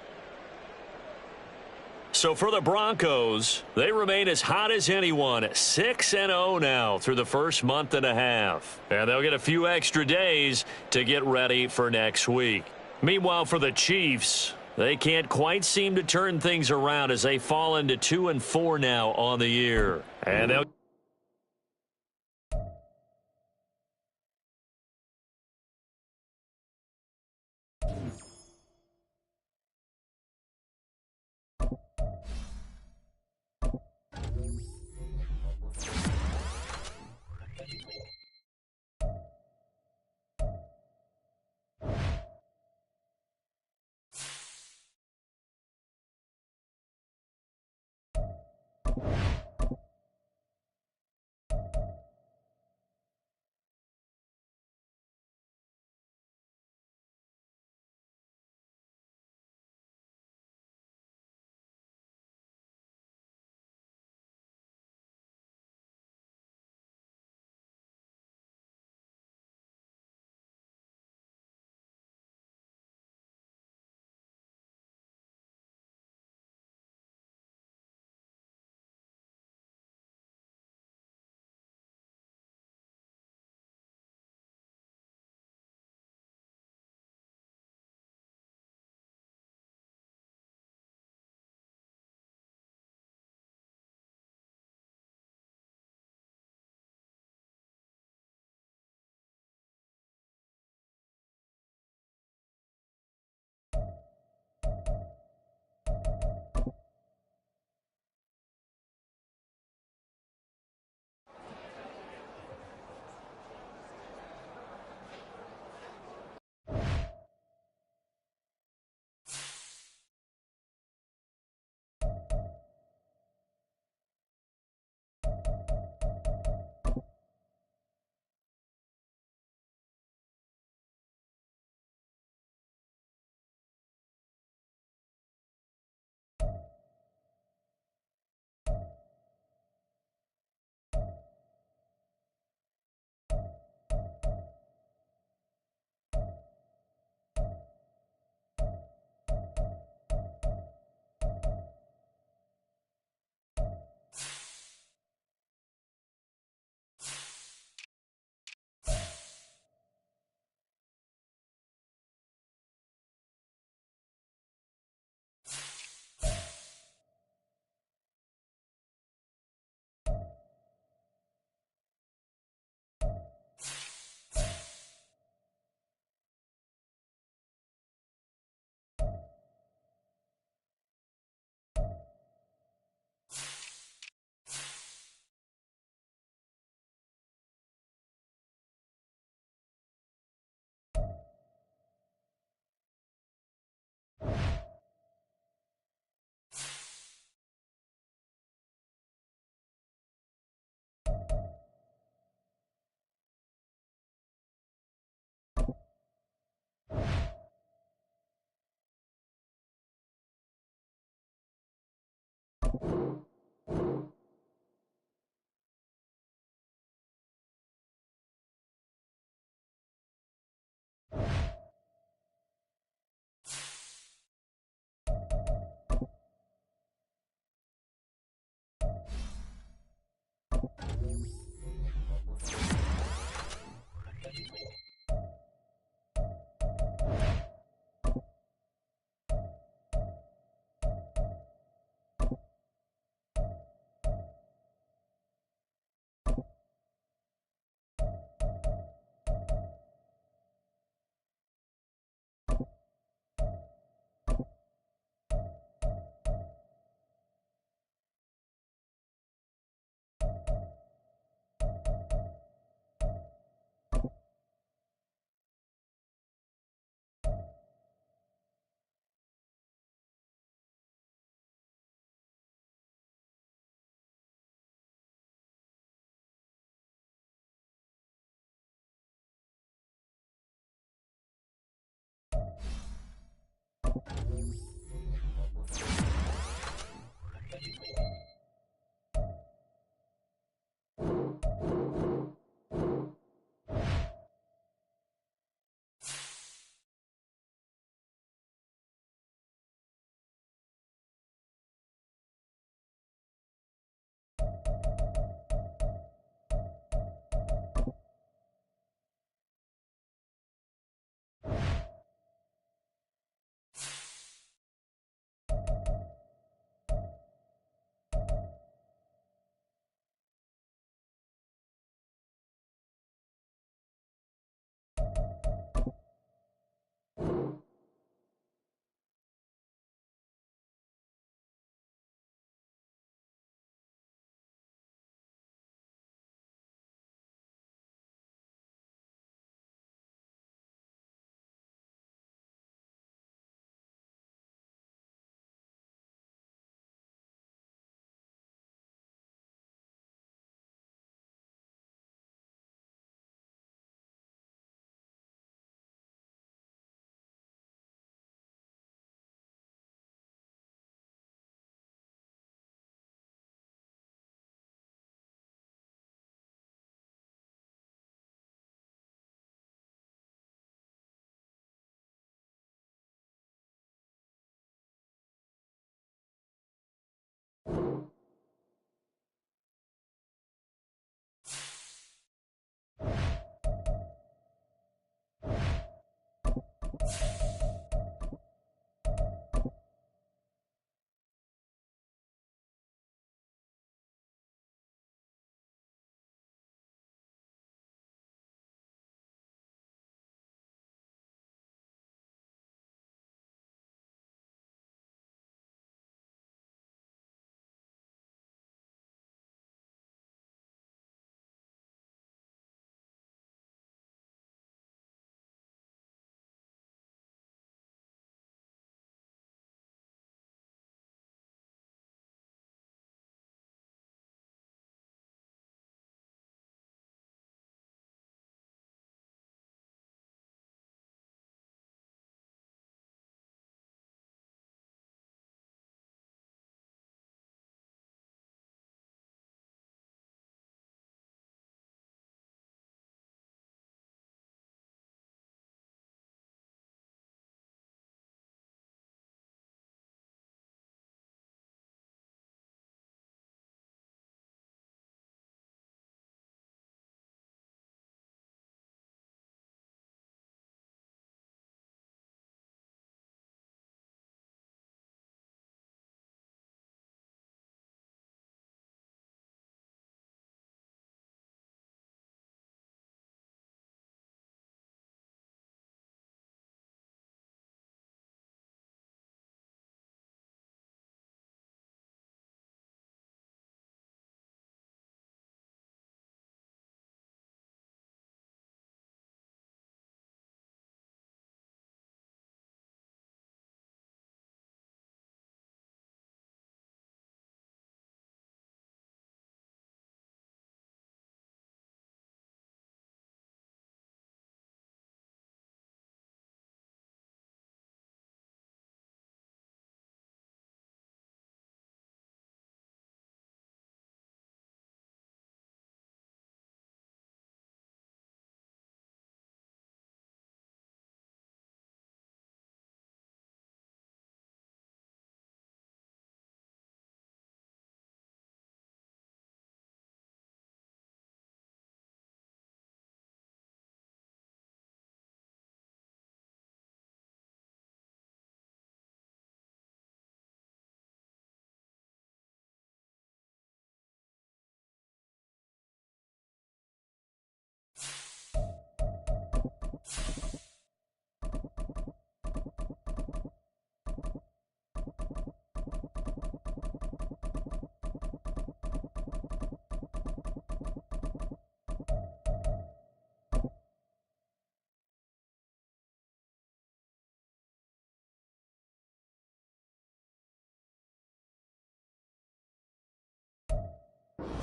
So for the Broncos, they remain as hot as anyone, 6-0 now through the first month and a half. And they'll get a few extra days to get ready for next week. Meanwhile, for the Chiefs, they can't quite seem to turn things around as they fall into 2-4 now on the year. And they'll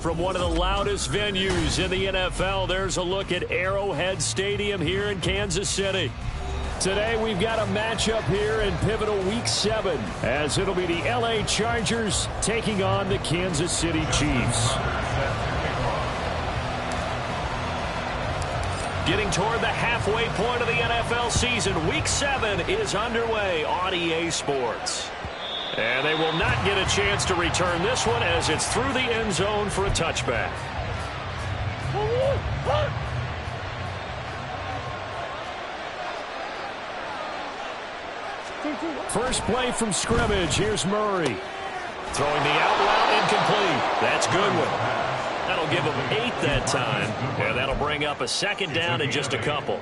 From one of the loudest venues in the NFL, there's a look at Arrowhead Stadium here in Kansas City. Today we've got a matchup here in pivotal Week 7, as it'll be the LA Chargers taking on the Kansas City Chiefs. Getting toward the halfway point of the NFL season, Week 7 is underway on EA Sports. And they will not get a chance to return this one as it's through the end zone for a touchback. First play from scrimmage. Here's Murray. Throwing the out route incomplete. That's Goodwin. That'll give them 8 that time, and that'll bring up a second down in just a couple.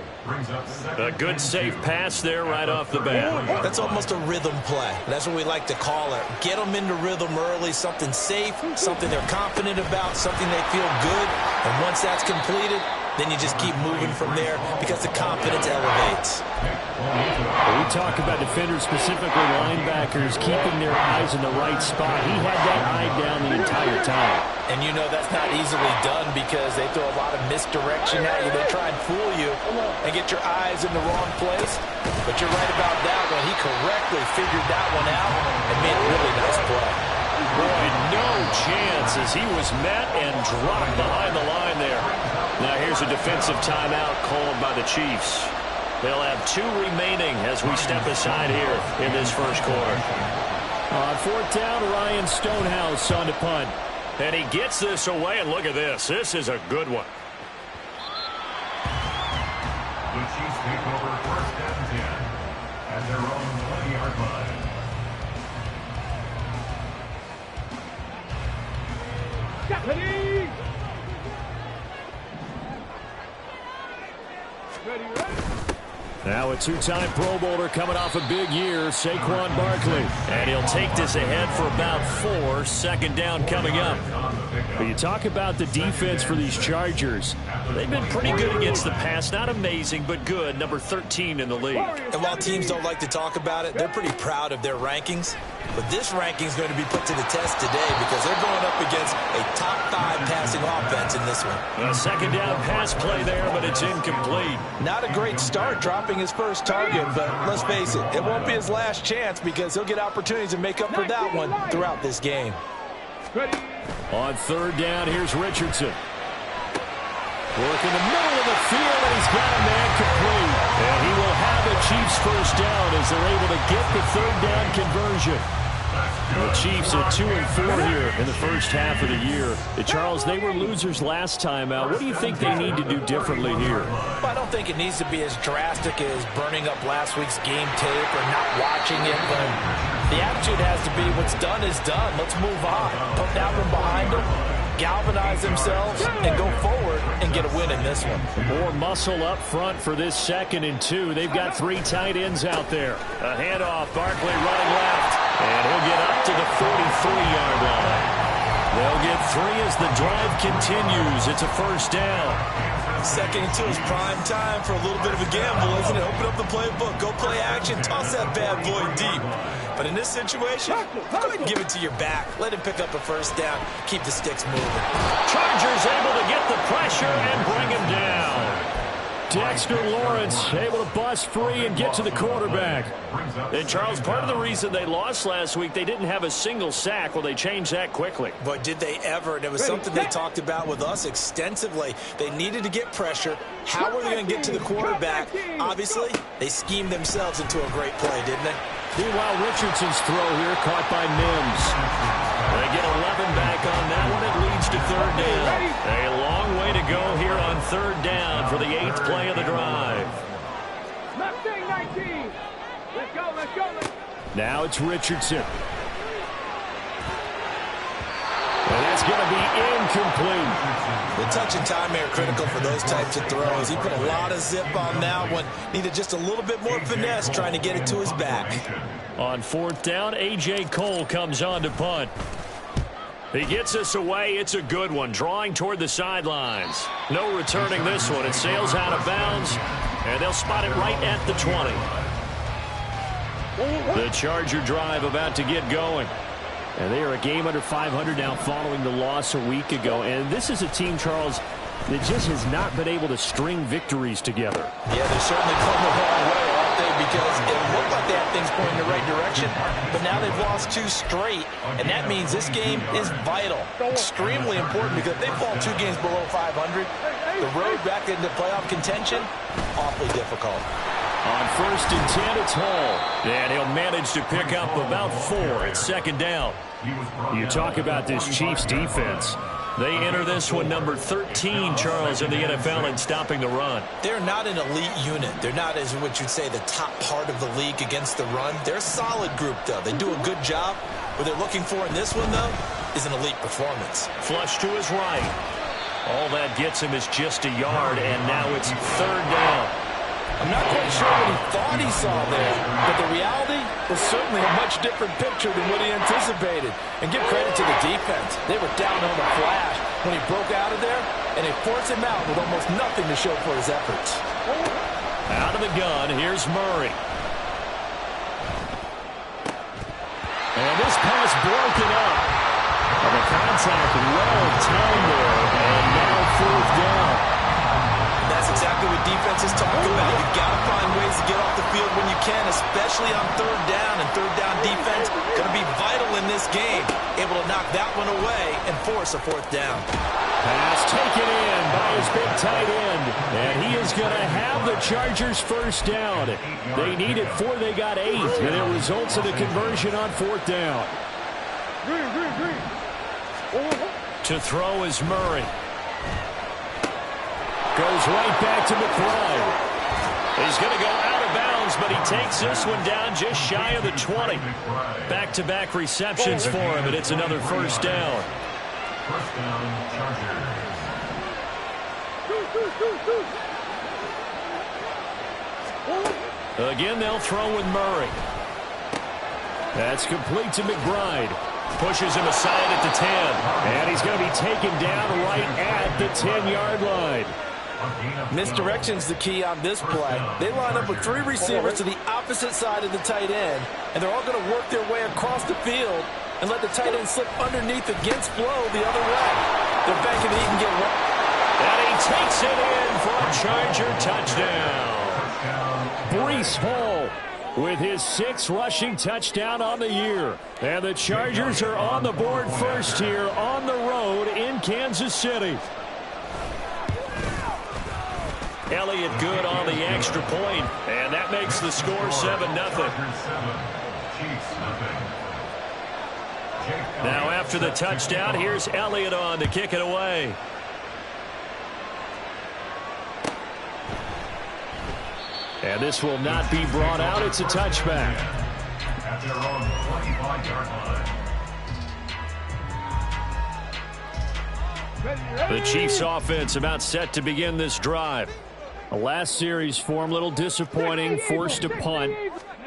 A good safe pass there right off the bat. That's almost a rhythm play. That's what we like to call it. Get them into rhythm early, something safe, something they're confident about, something they feel good. And once that's completed, then you just keep moving from there because the confidence elevates. We talk about defenders, specifically linebackers, keeping their eyes in the right spot. He had that eye down the entire time. And you know that's not easily done because they throw a lot of misdirection at you. They try and fool you and get your eyes in the wrong place. But you're right about that one. He correctly figured that one out and made a really nice play. Boy, no chance as he was met and dropped behind the line there. Now here's a defensive timeout called by the Chiefs. They'll have 2 remaining as we step aside here in this first quarter. On 4th down, Ryan Stonehouse on to punt. And he gets this away, and look at this. This is a good one. The Chiefs take over 1st and 10 at their own 20-yard line. Ready? Ready, ready. Now a 2-time Pro Bowler coming off a big year, Saquon Barkley. And he'll take this ahead for about 4. Second down coming up. But you talk about the defense for these Chargers. They've been pretty good against the pass. Not amazing, but good. Number 13 in the league. And while teams don't like to talk about it, they're pretty proud of their rankings. But this ranking is going to be put to the test today because they're going up against a top 5 passing offense in this one. A second down pass play there, but it's incomplete. Not a great start dropping his first target, but let's face it, it won't be his last chance because he'll get opportunities to make up for that one throughout this game. Ready? On 3rd down, here's Richardson. Work in the middle of the field, and he's got a man complete. And he will have a Chiefs first down as they're able to get the 3rd down conversion. The Chiefs at 2-4 here in the first half of the year. Charles, they were losers last time out. What do you think they need to do differently here? Well, I don't think it needs to be as drastic as burning up last week's game tape or not watching it, but the attitude has to be what's done is done. Let's move on. Put that one behind them, galvanize themselves, and go forward and get a win in this one. More muscle up front for this 2nd and 2. They've got 3 tight ends out there. A handoff, Barkley running left, and he'll get up to the 43-yard line. They'll get 3 as the drive continues. It's a first down. 2nd and 2 is prime time for a little bit of a gamble, isn't it? Open up the playbook, go play action, toss that bad boy deep. But in this situation, go ahead and give it to your back. Let him pick up a first down. Keep the sticks moving. Chargers able to get the pressure and bring him down. Dexter Lawrence able to bust free and get to the quarterback. And Charles, part of the reason they lost last week, they didn't have a single sack. Well, they changed that quickly. But did they ever? And it was something they talked about with us extensively. They needed to get pressure. How were they going to get to the quarterback? Obviously, they schemed themselves into a great play, didn't they? Meanwhile, Richardson's throw here caught by Mims. They get 11 back on that one. It leads to 3rd down. A long way to go here on 3rd down for the 8th play of the drive. Mustang 19. Let's go, let's go, let's go. Now it's Richardson. And that's going to be incomplete. The touch and time are critical for those types of throws. He put a lot of zip on that one. Needed just a little bit more finesse trying to get it to his back. On 4th down, A.J. Cole comes on to punt. He gets us away. It's a good one. Drawing toward the sidelines. No returning this one. It sails out of bounds, and they'll spot it right at the 20. The Charger drive about to get going. And they are a game under 500 now following the loss a week ago. And this is a team, Charles, that just has not been able to string victories together. Yeah, they're certainly come a long way, aren't they? Because it looked like they had things pointing in the right direction, but now they've lost 2 straight, and that means this game is vital, extremely important, because if they fall 2 games below 500, the road back into playoff contention, awfully difficult. On 1st and 10, it's Hall. And he'll manage to pick up about 4. It's 2nd down. You talk about this Chiefs defense. They enter this one number 13, Charles, in the NFL in stopping the run. They're not an elite unit. They're not, as what you'd say, the top part of the league against the run. They're a solid group, though. They do a good job. What they're looking for in this one, though, is an elite performance. Flush to his right. All that gets him is just a yard, and now it's 3rd down. I'm not quite sure what he thought he saw there, but the reality was certainly a much different picture than what he anticipated. And give credit to the defense. They were down on the flash when he broke out of there, and they forced him out with almost nothing to show for his efforts. Out of the gun, here's Murray. And this pass broken up. And the contact well timed there, and now 4th down. That's exactly what defenses talk about. You've got to find ways to get off the field when you can, especially on 3rd down. And 3rd down defense going to be vital in this game. Able to knock that one away and force a 4th down. Pass taken in by his big tight end. And he is going to have the Chargers 1st down. They needed 4, they got 8. And it results in a conversion on 4th down. To throw is Murray. Goes right back to McBride. He's going to go out of bounds, but he takes this one down just shy of the 20. Back-to-back receptions for him, and it's another 1st down. 1st down, Chargers. Again, they'll throw with Murray. That's complete to McBride. Pushes him aside at the 10. And he's going to be taken down right at the 10-yard line. Misdirection's the key on this play. They line up with 3 receivers to the opposite side of the tight end, and they're all going to work their way across the field and let the tight end slip underneath against flow the other way. They're banking that he can get one. And he takes it in for a Charger touchdown. Breece Hall with his 6th rushing touchdown on the year. And the Chargers are on the board first here on the road in Kansas City. Elliott good on the extra point, and that makes the score 7-0. Now after the touchdown, here's Elliott on to kick it away. And this will not be brought out. It's a touchback. At their own 25-yard line. The Chiefs offense about set to begin this drive. The last series for them, a little disappointing, forced a punt.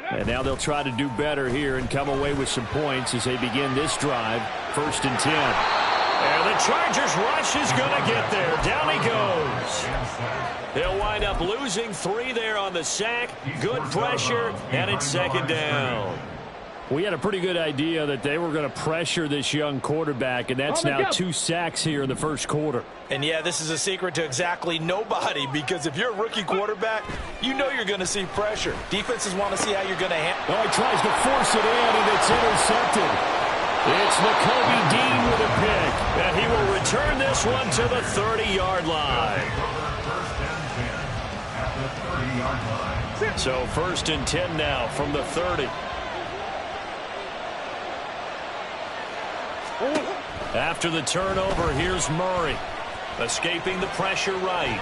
And now they'll try to do better here and come away with some points as they begin this drive. 1st and 10. And the Chargers rush is going to get there. Down he goes. They'll wind up losing 3 there on the sack. Good pressure, and it's 2nd down. We had a pretty good idea that they were going to pressure this young quarterback, and that's now 2 sacks here in the 1st quarter. And, yeah, this is a secret to exactly nobody, because if you're a rookie quarterback, you know you're going to see pressure. Defenses want to see how you're going to handle. Oh, he tries to force it in, and it's intercepted. It's Nakobe Dean with a pick, and he will return this one to the 30-yard line. So 1st and 10 now from the 30. After the turnover, here's Murray. Escaping the pressure right.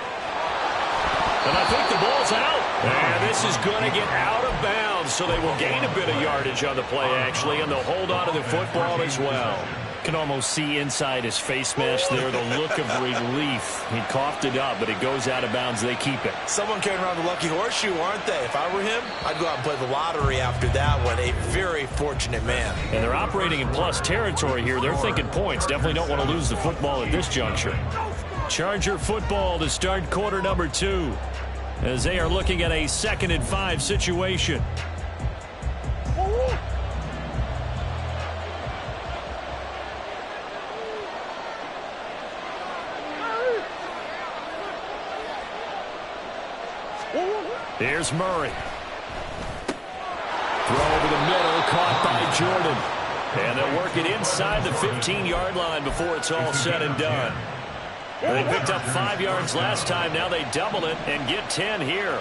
And I think the ball's out. And this is going to get out of bounds, so they will gain a bit of yardage on the play, actually, and they'll hold on to the football as well. Can almost see inside his face mask there the look of relief. He coughed it up, but it goes out of bounds. They keep it. Someone carrying around the lucky horseshoe, aren't they? If I were him, I'd go out and play the lottery after that one. A very fortunate man. And they're operating in plus territory here. They're thinking points. Definitely don't want to lose the football at this juncture. Charger football to start quarter number 2, as they are looking at a 2nd and 5 situation. Here's Murray. Throw over the middle, caught by Jordan. And they'll work it inside the 15-yard line before it's all said and done. They picked up 5 yards last time. Now they double it and get 10 here.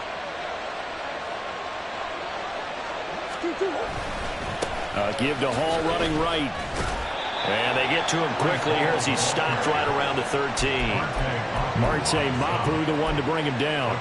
Give to Hall running right. And they get to him quickly here as he stopped right around the 13. Marte Mapu, the one to bring him down.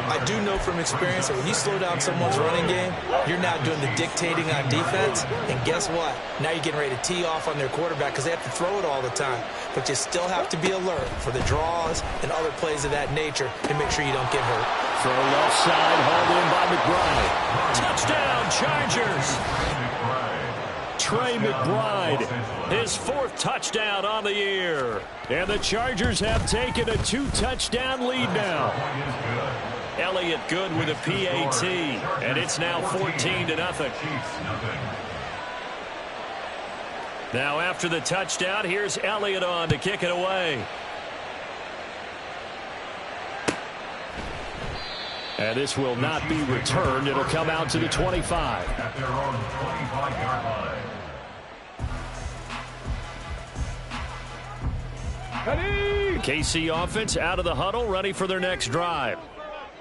I do know from experience that when you slow down someone's running game, you're now doing the dictating on defense. And guess what? Now you're getting ready to tee off on their quarterback because they have to throw it all the time. But you still have to be alert for the draws and other plays of that nature and make sure you don't get hurt. Throw left side, hauled in by McBride. Touchdown, Chargers! Trey McBride, his 4th touchdown on the year. And the Chargers have taken a 2-touchdown lead now. Elliott good with a PAT, and it's now 14-0. Now after the touchdown, here's Elliott on to kick it away. And this will not be returned. It'll come out to the 25. At their own 25-yard line. KC offense out of the huddle, ready for their next drive.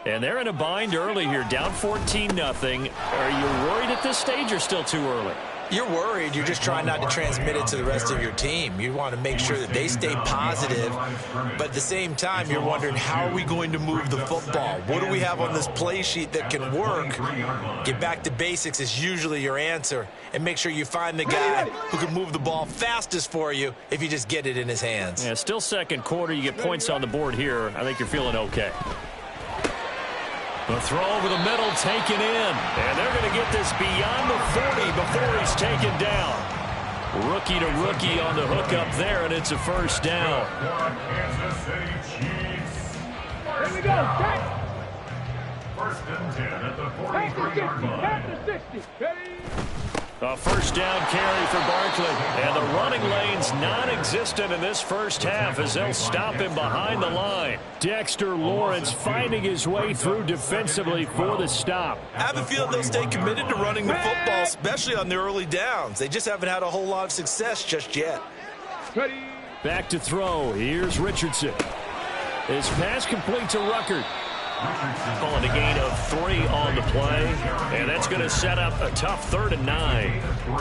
And they're in a bind early here, down 14-0. Are you worried at this stage or still too early? You're worried. You're just trying not to transmit it to the rest of your team. You want to make sure that they stay positive, but at the same time, you're wondering, how are we going to move the football? What do we have on this play sheet that can work? Get back to basics is usually your answer, and make sure you find the guy who can move the ball fastest for you if you just get it in his hands. Yeah, still second quarter. You get points on the board here. I think you're feeling okay. The throw over the middle taken in. And they're going to get this beyond the 40 before he's taken down. Rookie to rookie on the hook up there, and it's a first down. Kansas City Chiefs. Here we go. First and 10 at the 43-yard line. Past the 60. Ready? A first down carry for Barkley. And the running lane's non-existent in this first half as they'll stop him behind the line. Dexter Lawrence finding his way through defensively for the stop. I have a feeling they'll stay committed to running the football, especially on the early downs. They just haven't had a whole lot of success just yet. Ready? Back to throw. Here's Richardson. His pass complete to Ruckert. Calling a gain of 3 on the play, and that's going to set up a tough 3rd and 9.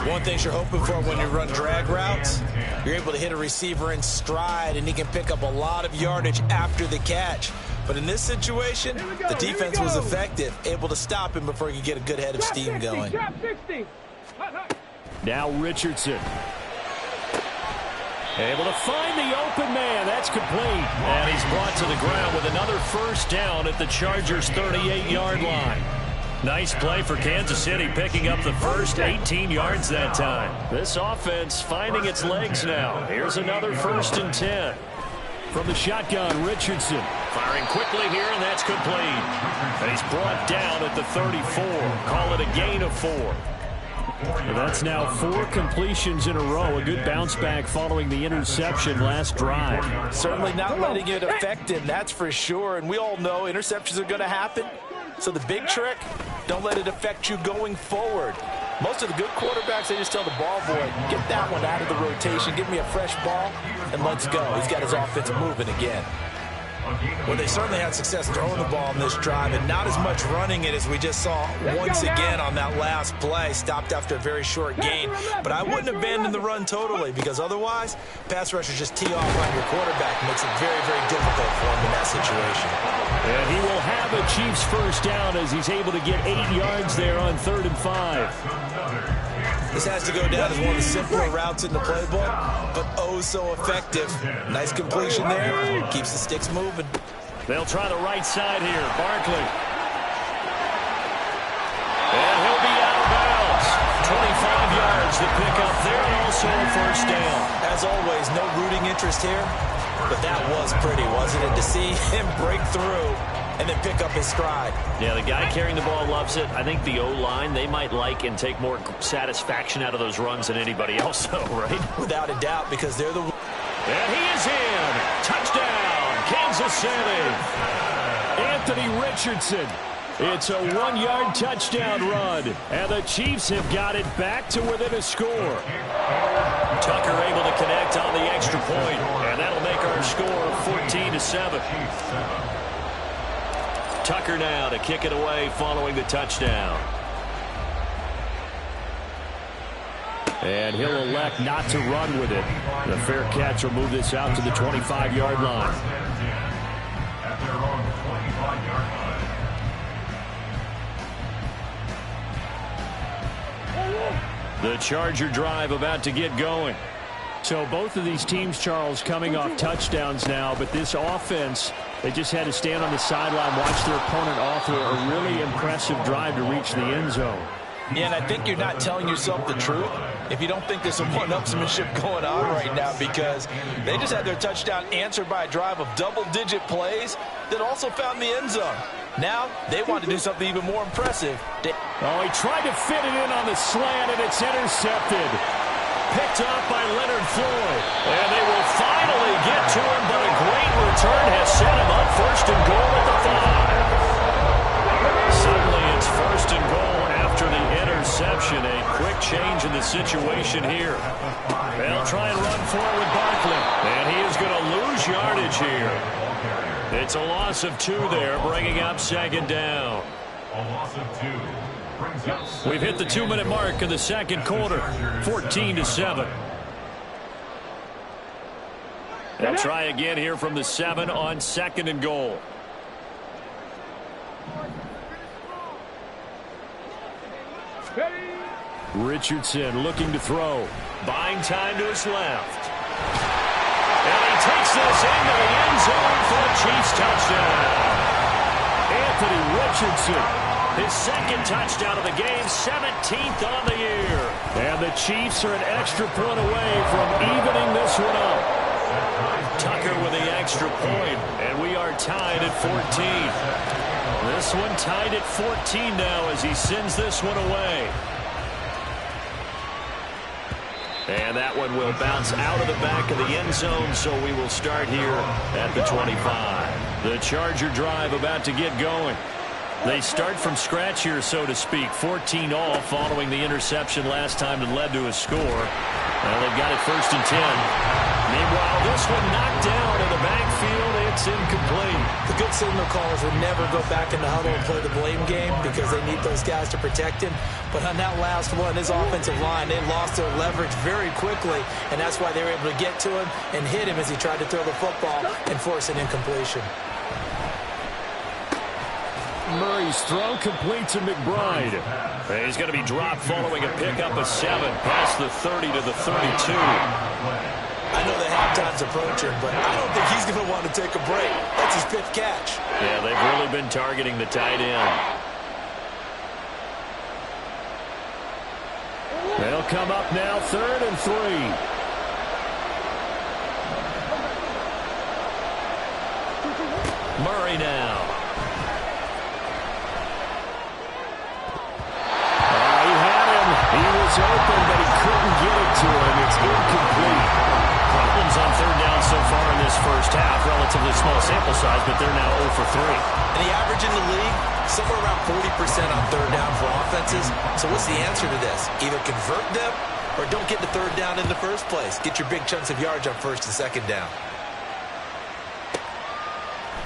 One thing you're hoping for when you run drag routes, you're able to hit a receiver in stride, and he can pick up a lot of yardage after the catch. But in this situation, the defense was effective, able to stop him before he could get a good head of steam going. Now Richardson. Able to find the open man. That's complete. And he's brought to the ground with another first down at the Chargers' 38-yard line. Nice play for Kansas City, picking up the first 18 yards that time. This offense finding its legs now. Here's another 1st and 10. From the shotgun, Richardson. Firing quickly here, and that's complete. And he's brought down at the 34. Call it a gain of 4. That's now 4 completions in a row. A good bounce back following the interception last drive. Certainly not letting it affect him, that's for sure. And we all know interceptions are going to happen. So the big trick, don't let it affect you going forward. Most of the good quarterbacks, they just tell the ball boy, get that one out of the rotation, give me a fresh ball, and let's go. He's got his offense moving again. Well, they certainly had success throwing the ball in this drive, and not as much running it as we just saw once again on that last play. Stopped after a very short gain. But I wouldn't abandon the run totally, because otherwise, pass rushers just tee off on your quarterback. Makes it very, very difficult for him in that situation. And he will have a Chiefs first down as he's able to get 8 yards there on 3rd and 5. This has to go down as one of the simpler routes in the playbook, but oh so effective. Nice completion there. Keeps the sticks moving. They'll try the right side here. Barkley. And he'll be out of bounds. 25 yards to pick up there, and also a first down. As always, no rooting interest here, but that was pretty, wasn't it? To see him break through and then pick up his stride. Yeah, the guy carrying the ball loves it. I think the O-line, they might like and take more satisfaction out of those runs than anybody else, though, right? Without a doubt, because they're the... And he is in. Touchdown, Kansas City. Anthony Richardson. It's a 1-yard touchdown run, and the Chiefs have got it back to within a score. Tucker able to connect on the extra point, and that'll make our score 14-7. Tucker now to kick it away following the touchdown. And he'll elect not to run with it. The fair catch will move this out to the 25-yard line. At their own 25-yard line. The Charger drive about to get going. So both of these teams, Charles, coming off touchdowns now, but this offense, they just had to stand on the sideline, watch their opponent offer a really impressive drive to reach the end zone. Yeah, and I think you're not telling yourself the truth if you don't think there's some one-upsmanship going on right now, because they just had their touchdown answered by a drive of double-digit plays that also found the end zone. Now they want to do something even more impressive. Oh, he tried to fit it in on the slant, and it's intercepted. Picked up by Leonard Floyd. And they will finally get to him, but a great return has set him up first and goal at the 5. Suddenly it's first and goal after the interception. A quick change in the situation here. They'll try and run forward with Barkley. And he is going to lose yardage here. It's a loss of 2 there, bringing up second down. A loss of 2. We've hit the 2-minute mark in the second quarter, 14-7. They'll try again here from the 7 on second and goal. Richardson looking to throw. Buying time to his left. And he takes this into the end zone for the Chiefs touchdown. Anthony Richardson, his second touchdown of the game, 17th on the year. And the Chiefs are an extra point away from evening this one up. Tucker with the extra point, and we are tied at 14. This one tied at 14 now as he sends this one away. And that one will bounce out of the back of the end zone, so we will start here at the 25. The Charger drive about to get going. They start from scratch here, so to speak. 14 all following the interception last time that led to a score. Well, they've got it first and 10. Meanwhile, this one knocked down in the backfield. It's incomplete. The good signal callers would never go back in the huddle and play the blame game because they need those guys to protect him. But on that last one, his offensive line, they lost their leverage very quickly, and that's why they were able to get to him and hit him as he tried to throw the football and force an incompletion. Murray's throw complete to McBride. He's going to be dropped following a pickup of 7 past the 30 to the 32. I know the halftime's approaching, but I don't think he's going to want to take a break. That's his 5th catch. Yeah, they've really been targeting the tight end. They'll come up now, 3rd and 3. Murray now. He was open, but he couldn't get it to him. It's incomplete. Problems on 3rd down so far in this first half. Relatively small sample size, but they're now 0 for 3. And the average in the league, somewhere around 40% on 3rd down for offenses. So what's the answer to this? Either convert them or don't get the 3rd down in the first place. Get your big chunks of yards on 1st and 2nd down.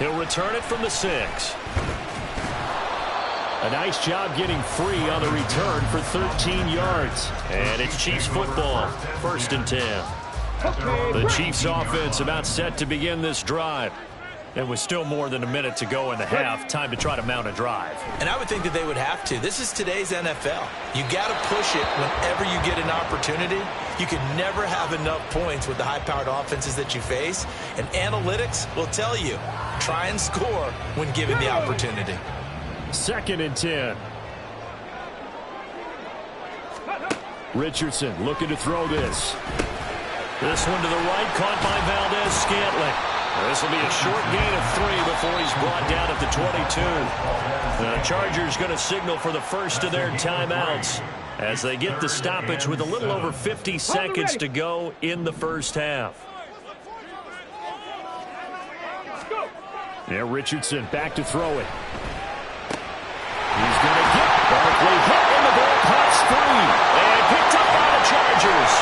He'll return it from the 6. A nice job getting free on the return for 13 yards. And it's Chiefs football, 1st and 10. The Chiefs offense about set to begin this drive. And with still more than a minute to go in the half, time to try to mount a drive. And I would think that they would have to. This is today's NFL. You got to push it whenever you get an opportunity. You can never have enough points with the high-powered offenses that you face. And analytics will tell you, try and score when given the opportunity. 2nd and 10. Richardson looking to throw this. This one to the right, caught by Valdez-Scantling. This will be a short gain of 3 before he's brought down at the 22. The Chargers going to signal for the first of their timeouts as they get the stoppage with a little over 50 seconds to go in the first half. Yeah, Richardson back to throw it. He's going to get Barkley hit in the ball, pass free, and picked up by the Chargers.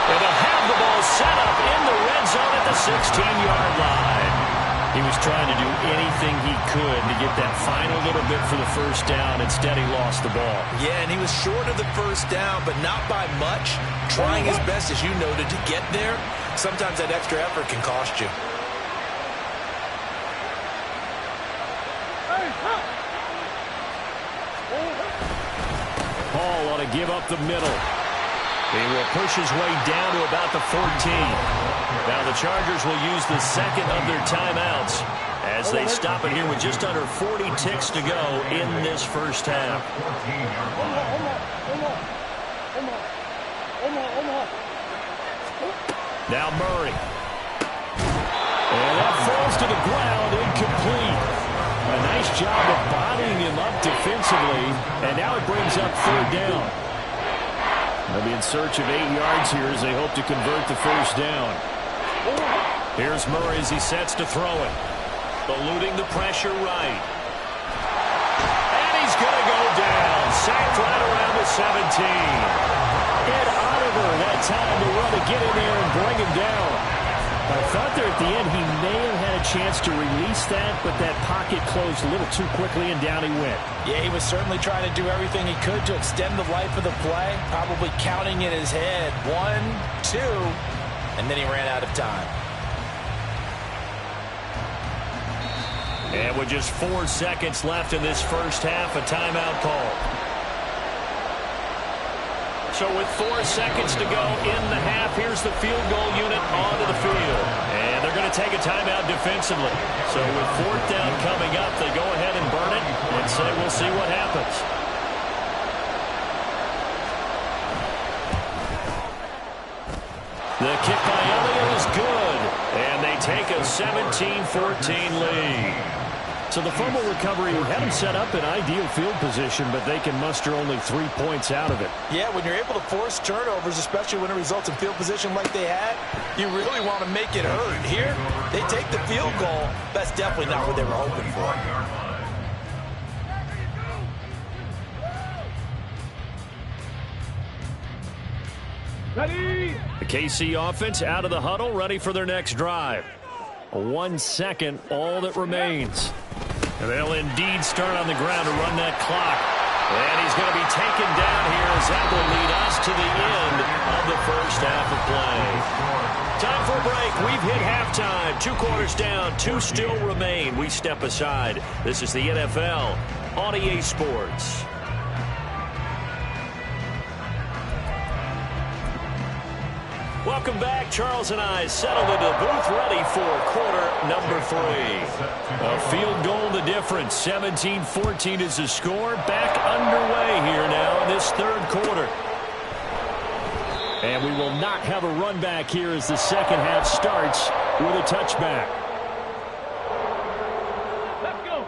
And they'll have the ball set up in the red zone at the 16-yard line. He was trying to do anything he could to get that final little bit for the first down. Instead, he lost the ball. Yeah, and he was short of the first down, but not by much. Trying his best, as you noted, to get there. Sometimes that extra effort can cost you. Hall ought to give up the middle. He will push his way down to about the 14. Now the Chargers will use the second of their timeouts as they stop it here with just under 40 ticks to go in this first half. Now Murray. And that falls to the ground, incomplete. A nice job of bodying him up defensively, and now it brings up third down. They'll be in search of 8 yards here as they hope to convert the first down. Here's Murray as he sets to throw it. Eluding the pressure right. And he's going to go down. Sacked right around the 17. Ed Oliver that time to run to get in there and bring him down. I thought there at the end he may have had a chance to release that, but that pocket closed a little too quickly, and down he went. Yeah, he was certainly trying to do everything he could to extend the life of the play, probably counting in his head 1, 2, and then he ran out of time. And with just 4 seconds left in this first half, a timeout call. So with 4 seconds to go in the half, here's the field goal unit onto the field. And they're going to take a timeout defensively. So with fourth down coming up, they go ahead and burn it and say we'll see what happens. The kick by Elliott is good. And they take a 17-14 lead. So the fumble recovery had them set up in ideal field position, but they can muster only 3 points out of it. Yeah, when you're able to force turnovers, especially when it results in field position like they had, you really want to make it hurt. Here, they take the field goal. That's definitely not what they were hoping for. Ready? The KC offense out of the huddle, ready for their next drive. 1 second, all that remains. And they'll indeed start on the ground to run that clock. And he's going to be taken down here as that will lead us to the end of the first half of play. Time for a break. We've hit halftime. 2 quarters down, 2 still remain. We step aside. This is the NFL on EA Sports. Welcome back. Charles and I settled into the booth, ready for quarter number 3. A field goal the difference. 17-14 is the score. Back underway here now in this third quarter. And we will not have a run back here as the second half starts with a touchback. Let's go.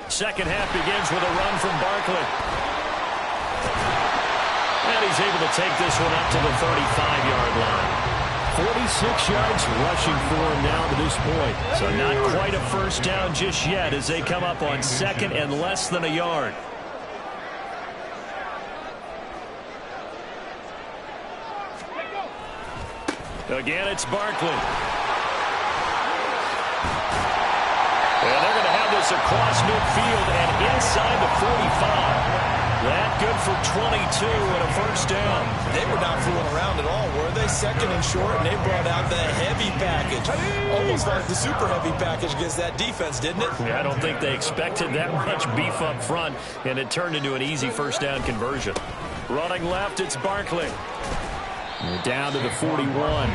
Second half begins with a run from Barkley. And he's able to take this one up to the 35-yard line. 46 yards rushing for him now to this point. So not quite a first down just yet as they come up on second and less than a yard. Again, it's Barkley. And they're going to have this across midfield and inside the 45. That good for 22 and a first down. They were not fooling around at all, were they? Second and short, and they brought out the heavy package. Almost like the super heavy package against that defense, didn't it? Yeah, I don't think they expected that much beef up front, and it turned into an easy first down conversion. Running left, it's Barkley. And down to the 41.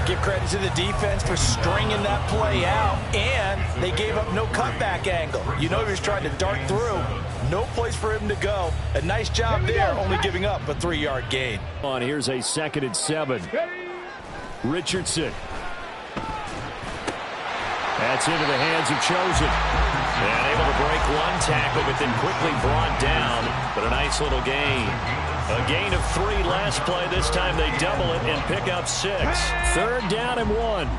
Give credit to the defense for stringing that play out, and they gave up no cutback angle. You know he was trying to dart through. No place for him to go. A nice job there, only giving up a 3-yard gain. Here's a 2nd and 7. Richardson. That's into the hands of Chosen. And able to break one tackle, but then quickly brought down. But a nice little gain. A gain of 3 last play. This time they double it and pick up 6. 3rd down and 1.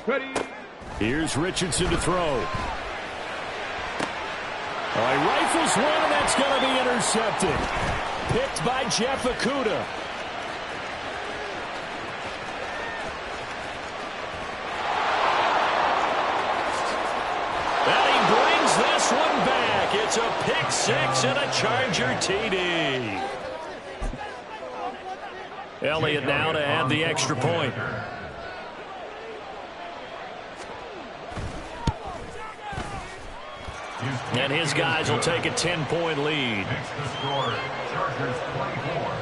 Ready. Here's Richardson to throw. All right, rifles one, and that's going to be intercepted. Picked by Jeff Okudah. And he brings this one back. It's a pick 6 and a Charger TD. Elliott now to add the extra point. And his guys will take a 10-point lead. Makes the score Chargers 24,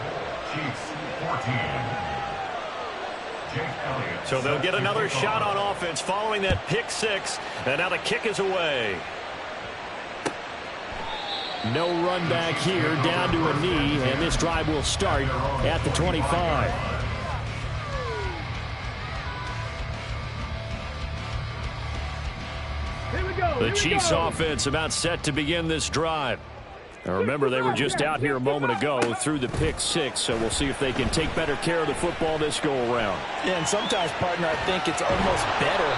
Chiefs 14. Jake Elliott. So they'll get another shot on offense following that pick 6. And now the kick is away. No run back here, down to a knee, and this drive will start at the 25. The Chiefs offense about set to begin this drive. Now remember, they were just out here a moment ago through the pick 6, so we'll see if they can take better care of the football this go around. Yeah, and sometimes, partner, I think it's almost better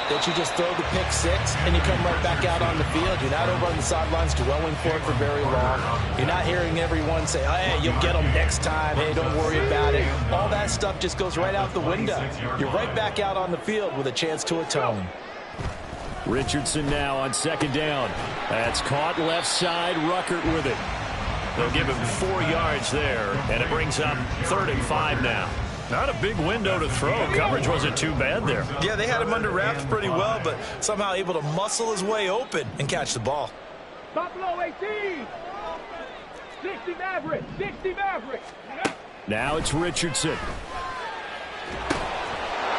that you just throw the pick 6 and you come right back out on the field. You're not over on the sidelines dwelling for it for very long. You're not hearing everyone say, oh, hey, you'll get them next time. Hey, don't worry about it. All that stuff just goes right out the window. You're right back out on the field with a chance to atone. Richardson now on 2nd down. That's caught left side. Ruckert with it. They'll give him 4 yards there, and it brings up 3rd and 5 now. Not a big window to throw. Coverage wasn't too bad there. Yeah, they had him under wraps pretty well, but somehow able to muscle his way open and catch the ball. Buffalo 18. 60 Maverick. 60 Maverick. Now it's Richardson.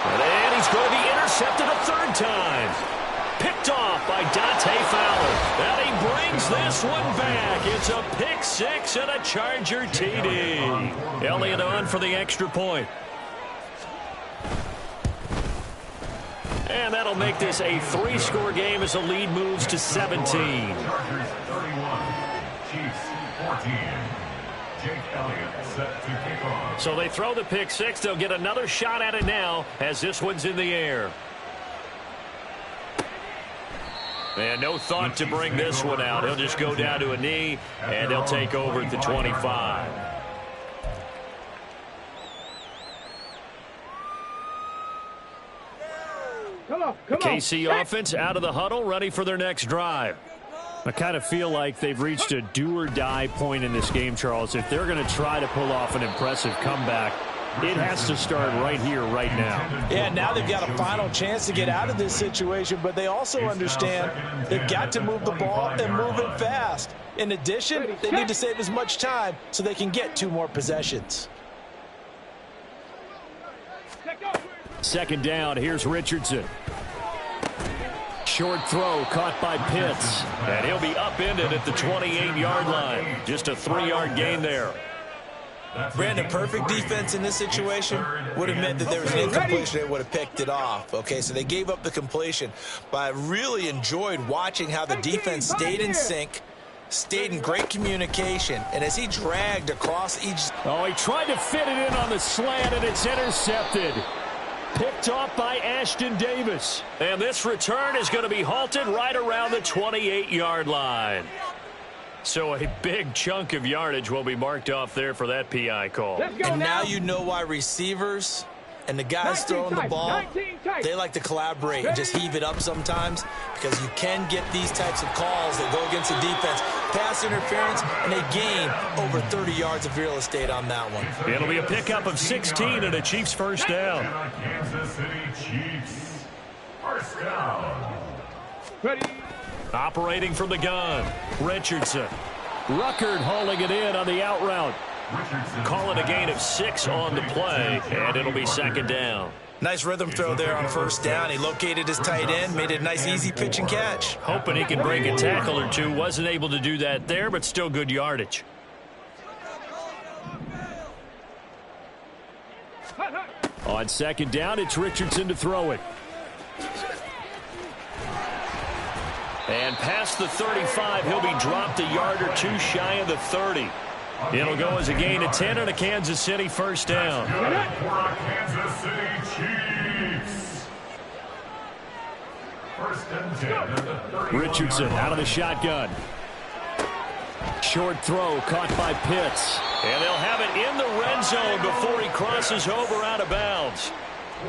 And he's going to be intercepted a 3rd time. Picked off by Dante Fowler. And he brings this one back. It's a pick 6 and a Charger TD. Elliott on for the extra point. And that'll make this a 3-score game as the lead moves to 17. Chargers 31, Chiefs 14. Jake Elliott set to kick off. So they throw the pick 6. They'll get another shot at it now as this one's in the air. And no thought to bring this one out. He'll just go down to a knee, and he'll take over at the 25. KC offense out of the huddle, ready for their next drive. I kind of feel like they've reached a do-or-die point in this game, Charles. If they're going to try to pull off an impressive comeback, it has to start right here, right now. Yeah, now they've got a final chance to get out of this situation, but they also understand they've got to move the ball and move it fast. In addition, they need to save as much time so they can get 2 more possessions. 2nd down, here's Richardson. Short throw caught by Pitts, and he'll be upended at the 28-yard line. Just a 3-yard gain there. Brandon, perfect defense in this situation would have meant that there was an incompletion. They would have picked it off. Okay, so they gave up the completion. But I really enjoyed watching how the defense stayed in sync, stayed in great communication, and as he dragged across each... Oh, he tried to fit it in on the slant, and it's intercepted. Picked off by Ashton Davis. And this return is going to be halted right around the 28-yard line. So a big chunk of yardage will be marked off there for that PI call. And now you know why receivers and the guys throwing the ball, they like to collaborate and just heave it up sometimes, because you can get these types of calls that go against the defense. Pass interference, and they gain over 30 yards of real estate on that one. It'll be a pickup of 16 and a Chiefs first down. Kansas City Chiefs, first down. Ready. Operating from the gun, Richardson. Ruckert hauling it in on the out route. Calling a gain of 6 on the play, and it'll be 2nd down. Nice rhythm throw there on 1st down. He located his tight end, made it a nice easy pitch and catch. Hoping he can break a tackle or two. Wasn't able to do that there, but still good yardage. On 2nd down, it's Richardson to throw it. And past the 35, he'll be dropped a yard or two shy of the 30. It'll go as a gain of 10 and a Kansas City first down. For the Kansas City Chiefs. First and 10 at the 31. Richardson out of the shotgun. Short throw caught by Pitts. And they'll have it in the red zone before he crosses over out of bounds.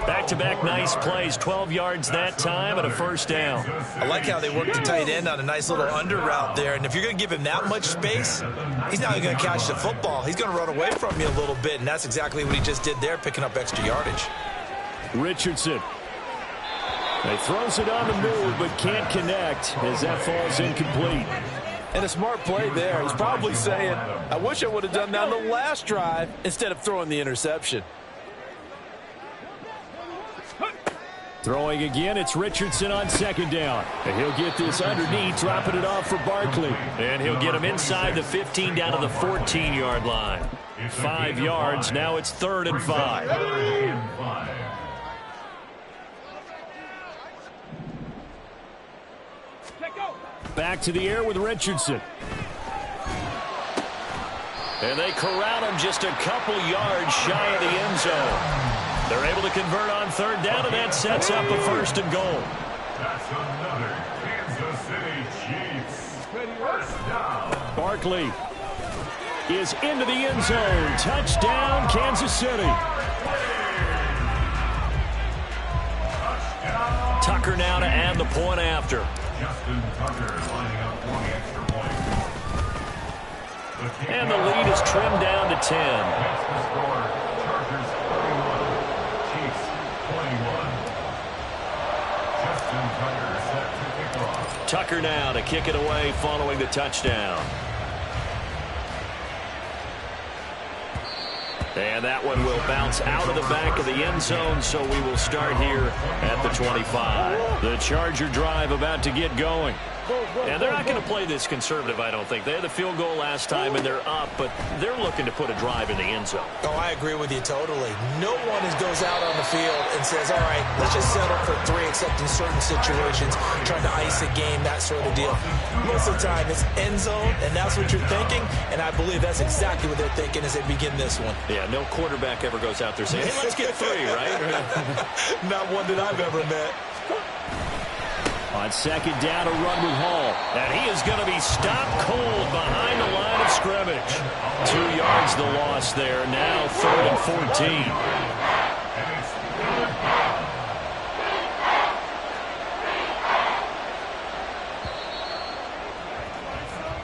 Back-to-back nice plays, 12 yards that time and a first down. I like how they worked the tight end on a nice little under route there. And if you're going to give him that much space, he's not going to catch the football. He's going to run away from you a little bit, and that's exactly what he just did there, picking up extra yardage. Richardson. He throws it on the move, but can't connect as that falls incomplete. And a smart play there. He's probably saying, I wish I would have done that on the last drive instead of throwing the interception. Throwing again, it's Richardson on second down. And he'll get this underneath, dropping it off for Barkley. And he'll get him inside the 15 down to the 14-yard line. 5 yards, now it's 3rd and 5. Back to the air with Richardson. And they corral him just a couple yards shy of the end zone. They're able to convert on 3rd down, and that sets up a 1st and goal. That's another Kansas City Chiefs first down. Barkley is into the end zone. Touchdown, Kansas City. Tucker now to add the point after. Justin Tucker lining up for the extra point. And the lead is trimmed down to 10. That's the score. Chargers 41, Chiefs 21. Justin Tucker set to kick off. Tucker now to kick it away following the touchdown. And that one will bounce out of the back of the end zone, so we will start here at the 25. The Charger drive about to get going. And they're not going to play this conservative, I don't think. They had the field goal last time, and they're up, but they're looking to put a drive in the end zone. Oh, I agree with you totally. No one goes out on the field and says, all right, let's just settle for 3, except in certain situations, trying to ice a game, that sort of deal. Most of the time, it's end zone, and that's what you're thinking, and I believe that's exactly what they're thinking as they begin this one. Yeah, no quarterback ever goes out there saying, hey, let's get 3, right? Not one that I've ever met. On second down, a run with Hall. And he is going to be stopped cold behind the line of scrimmage. 2 yards the loss there. Now 3rd and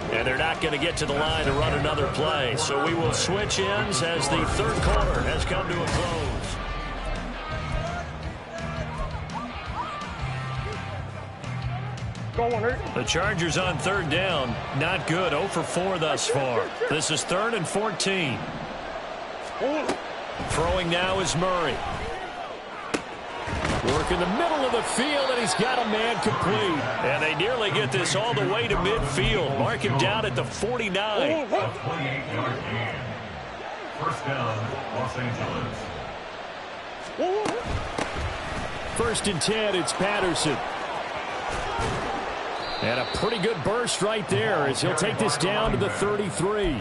14. And they're not going to get to the line to run another play. So we will switch ends as the 3rd quarter has come to a close. The Chargers on 3rd down. Not good. 0 for 4 thus far. This is 3rd and 14. Throwing now is Murray. Work in the middle of the field, and he's got a man complete. And they nearly get this all the way to midfield. Mark him down at the 49. A 28-yard gain. First down, Los Angeles. 1st and 10, it's Patterson. And a pretty good burst right there as he'll take this down to the 33.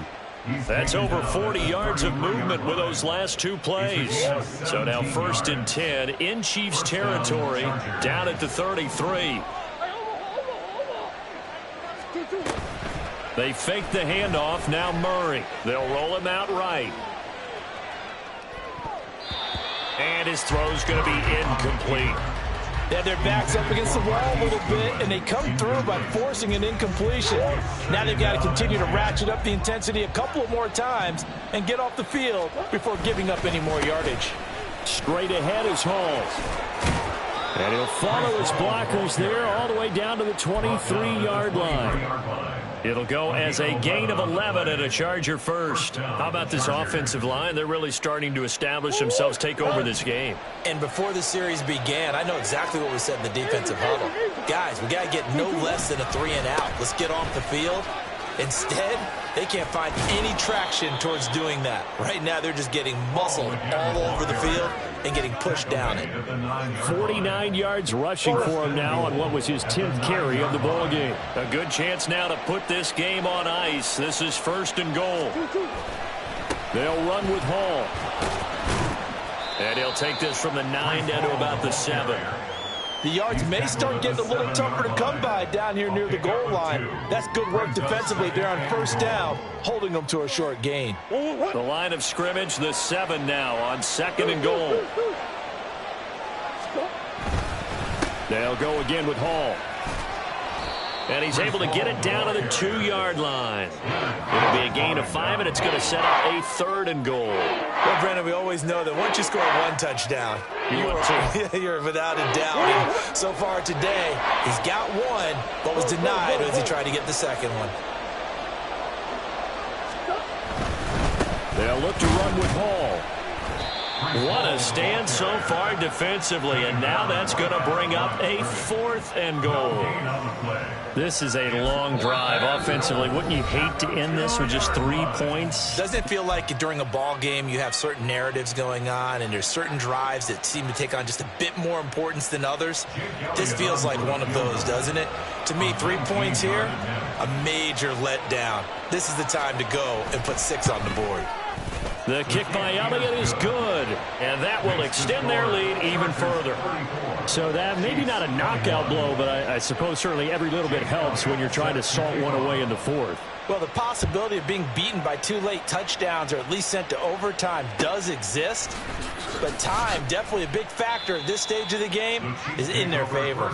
That's over 40 yards of movement with those last 2 plays. So now 1st and 10 in Chiefs territory, down at the 33. They fake the handoff. Now Murray. They'll roll him out right. And his throw's going to be incomplete. They have their backs up against the wall a little bit, and they come through by forcing an incompletion. Now they've got to continue to ratchet up the intensity a couple of more times and get off the field before giving up any more yardage. Straight ahead is Hall. And he'll follow his blockers there all the way down to the 23-yard line. It'll go as a gain of 11 and a Charger first. How about this offensive line? They're really starting to establish themselves, take over this game. And before the series began, I know exactly what we said in the defensive huddle. Guys, we got to get no less than a 3 and out. Let's get off the field. Instead, they can't find any traction towards doing that. Right now, they're just getting muscled all over the field. and getting pushed down it. 49 yards rushing for him now on what was his 10th carry of the ball game. A good chance now to put this game on ice. This is 1st and goal. They'll run with Hall. And he'll take this from the 9 down to about the 7. The yards may start getting a little tougher to come by down here near the goal line. That's good work defensively there on 1st down, holding them to a short gain. The line of scrimmage, the 7 now on 2nd and goal. They'll go again with Hall. And he's able to get it down to the 2-yard line. It'll be a gain of 5, and it's going to set up a 3rd and goal. Well, Brandon, we always know that once you score 1 touchdown, you're without a doubt. And so far today, he's got 1, but was denied as he tried to get the 2nd one. They'll look to run with Hall. What a stand so far defensively, and now that's going to bring up a 4th and goal. This is a long drive offensively. Wouldn't you hate to end this with just 3 points? Doesn't it feel like during a ball game you have certain narratives going on and there's certain drives that seem to take on just a bit more importance than others? This feels like one of those, doesn't it? To me, 3 points here, a major letdown. This is the time to go and put 6 on the board. The kick by Elliott is good, and that will extend their lead even further. So that maybe not a knockout blow, but I suppose certainly every little bit helps when you're trying to salt one away in the 4th. Well, the possibility of being beaten by 2 late touchdowns or at least sent to overtime does exist, but time, definitely a big factor at this stage of the game, is in their favor.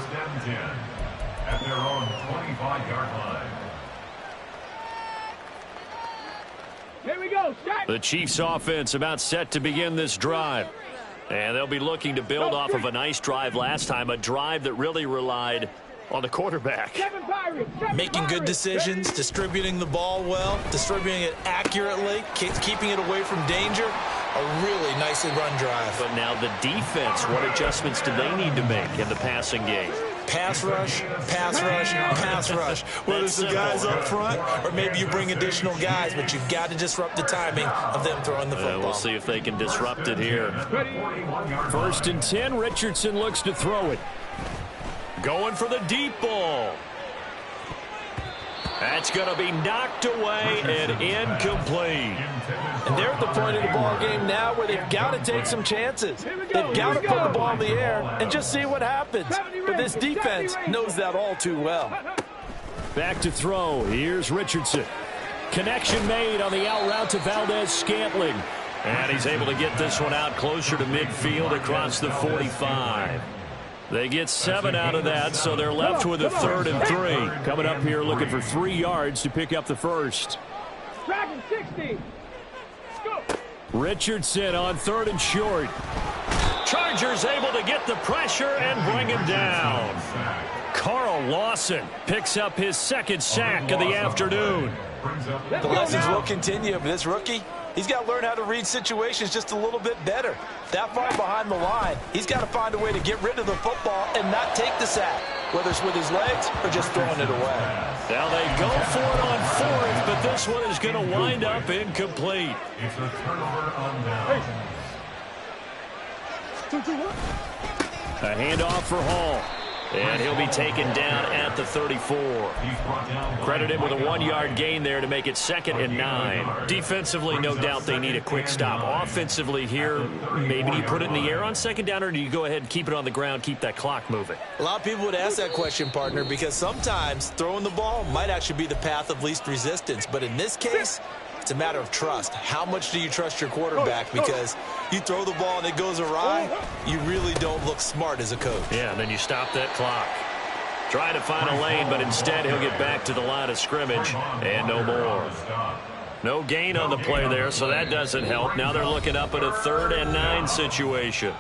At their own 25-yard line. Here we go. Start. The Chiefs offense about set to begin this drive. And they'll be looking to build off of a nice drive last time, a drive that really relied on the quarterback. Making good decisions, distributing the ball well, distributing it accurately, keeping it away from danger. A really nicely run drive. But now the defense, what adjustments do they need to make in the passing game? Pass rush, pass rush, pass rush. Whether it's the guys up front or maybe you bring additional guys, but you've got to disrupt the timing of them throwing the football. We'll see if they can disrupt it here. 1st and 10, Richardson looks to throw it. Going for the deep ball. That's going to be knocked away and incomplete. And they're at the point of the ball game now where they've got to take some chances. They've got to put the ball in the air and just see what happens. But this defense knows that all too well. Back to throw. Here's Richardson. Connection made on the out route to Valdez-Scantling. And he's able to get this one out closer to midfield across the 45. They get 7 out of that, so they're left with a 3rd and 3. Coming up here looking for 3 yards to pick up the 1st. Dragon 60. Go. Richardson on 3rd and short. Chargers able to get the pressure and bring him down. Carl Lawson picks up his 2nd sack of the afternoon. The lessons will continue, but this rookie, he's got to learn how to read situations just a little bit better. That far behind the line, he's got to find a way to get rid of the football and not take the sack, whether it's with his legs or just throwing it away. Now they go for it on 4th, but this one is going to wind up incomplete. It's a turnover on down. A handoff for Hall. And he'll be taken down at the 34. Credit him with a 1-yard gain there to make it 2nd and 9. Defensively, no doubt they need a quick stop. Offensively here, maybe do you put it in the air on 2nd down, or do you go ahead and keep it on the ground, keep that clock moving? A lot of people would ask that question, partner, because sometimes throwing the ball might actually be the path of least resistance. But in this case, it's a matter of trust. How much do you trust your quarterback? Because you throw the ball and it goes awry, you really don't look smart as a coach. Yeah, and then you stop that clock. Trying to find a lane, but instead he'll get back to the line of scrimmage and no more. No gain on the play there, so that doesn't help. Now they're looking up at a 3rd and 9 situation.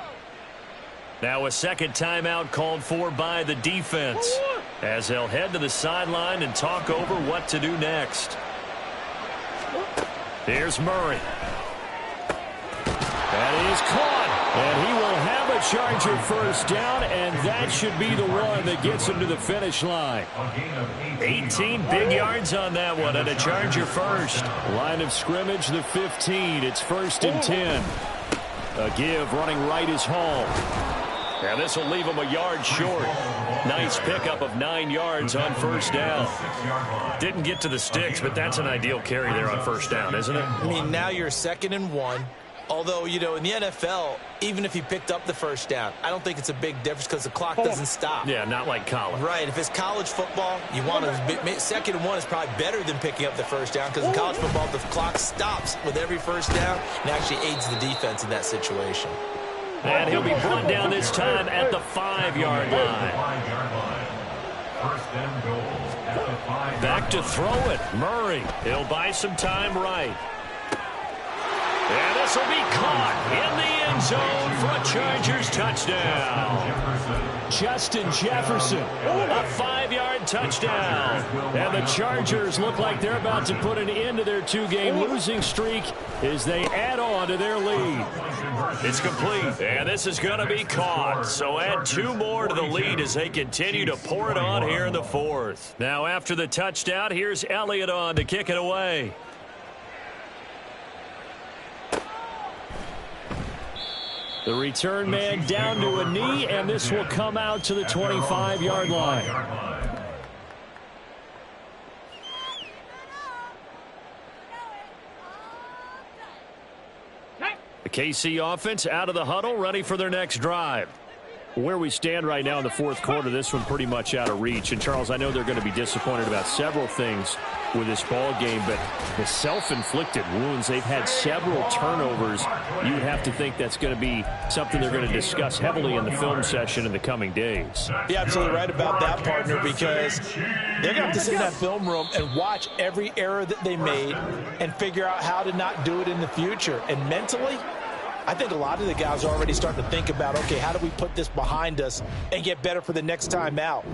Now a 2nd timeout called for by the defense as they'll head to the sideline and talk over what to do next. Here's Murray. That is caught, and he will have a Charger 1st down, and that should be the one that gets him to the finish line. 18 big yards on that one, and a Charger 1st. Line of scrimmage, the 15. It's 1st and 10. A give running right is Hall. And this will leave him a yard short. Nice pickup of 9 yards on first down. Didn't get to the sticks, but that's an ideal carry there on first down, isn't it? I mean, now you're 2nd and 1. Although, you know, in the NFL, even if he picked up the first down, I don't think it's a big difference because the clock doesn't stop. Yeah, not like college. Right. If it's college football, you want to 2nd and 1 is probably better than picking up the first down because in college football, the clock stops with every first down and actually aids the defense in that situation. And he'll be brought down this time at the 5-yard line. First and goal at the 5-yard Back to throw it. Murray. He'll buy some time right. And this will be caught in the end zone for a Chargers touchdown. Justin Jefferson, a 5-yard touchdown. And the Chargers look like they're about to put an end to their 2-game losing streak as they add on to their lead. It's complete, and this is going to be caught. So add 2 more to the lead as they continue to pour it on here in the 4th. Now after the touchdown, here's Elliott on to kick it away. The return man down to a knee, and this will come out to the 25-yard line. The KC offense out of the huddle, ready for their next drive. Where we stand right now in the 4th quarter, this one pretty much out of reach. And, Charles, I know they're going to be disappointed about several things with this ball game, but the self-inflicted wounds, they've had several turnovers. You would have to think that's going to be something they're going to discuss heavily in the film session in the coming days. You're absolutely right about that, partner, because they're going to have to sit in that film room and watch every error that they made and figure out how to not do it in the future. And mentally, I think a lot of the guys are already starting to think about, okay, how do we put this behind us and get better for the next time out?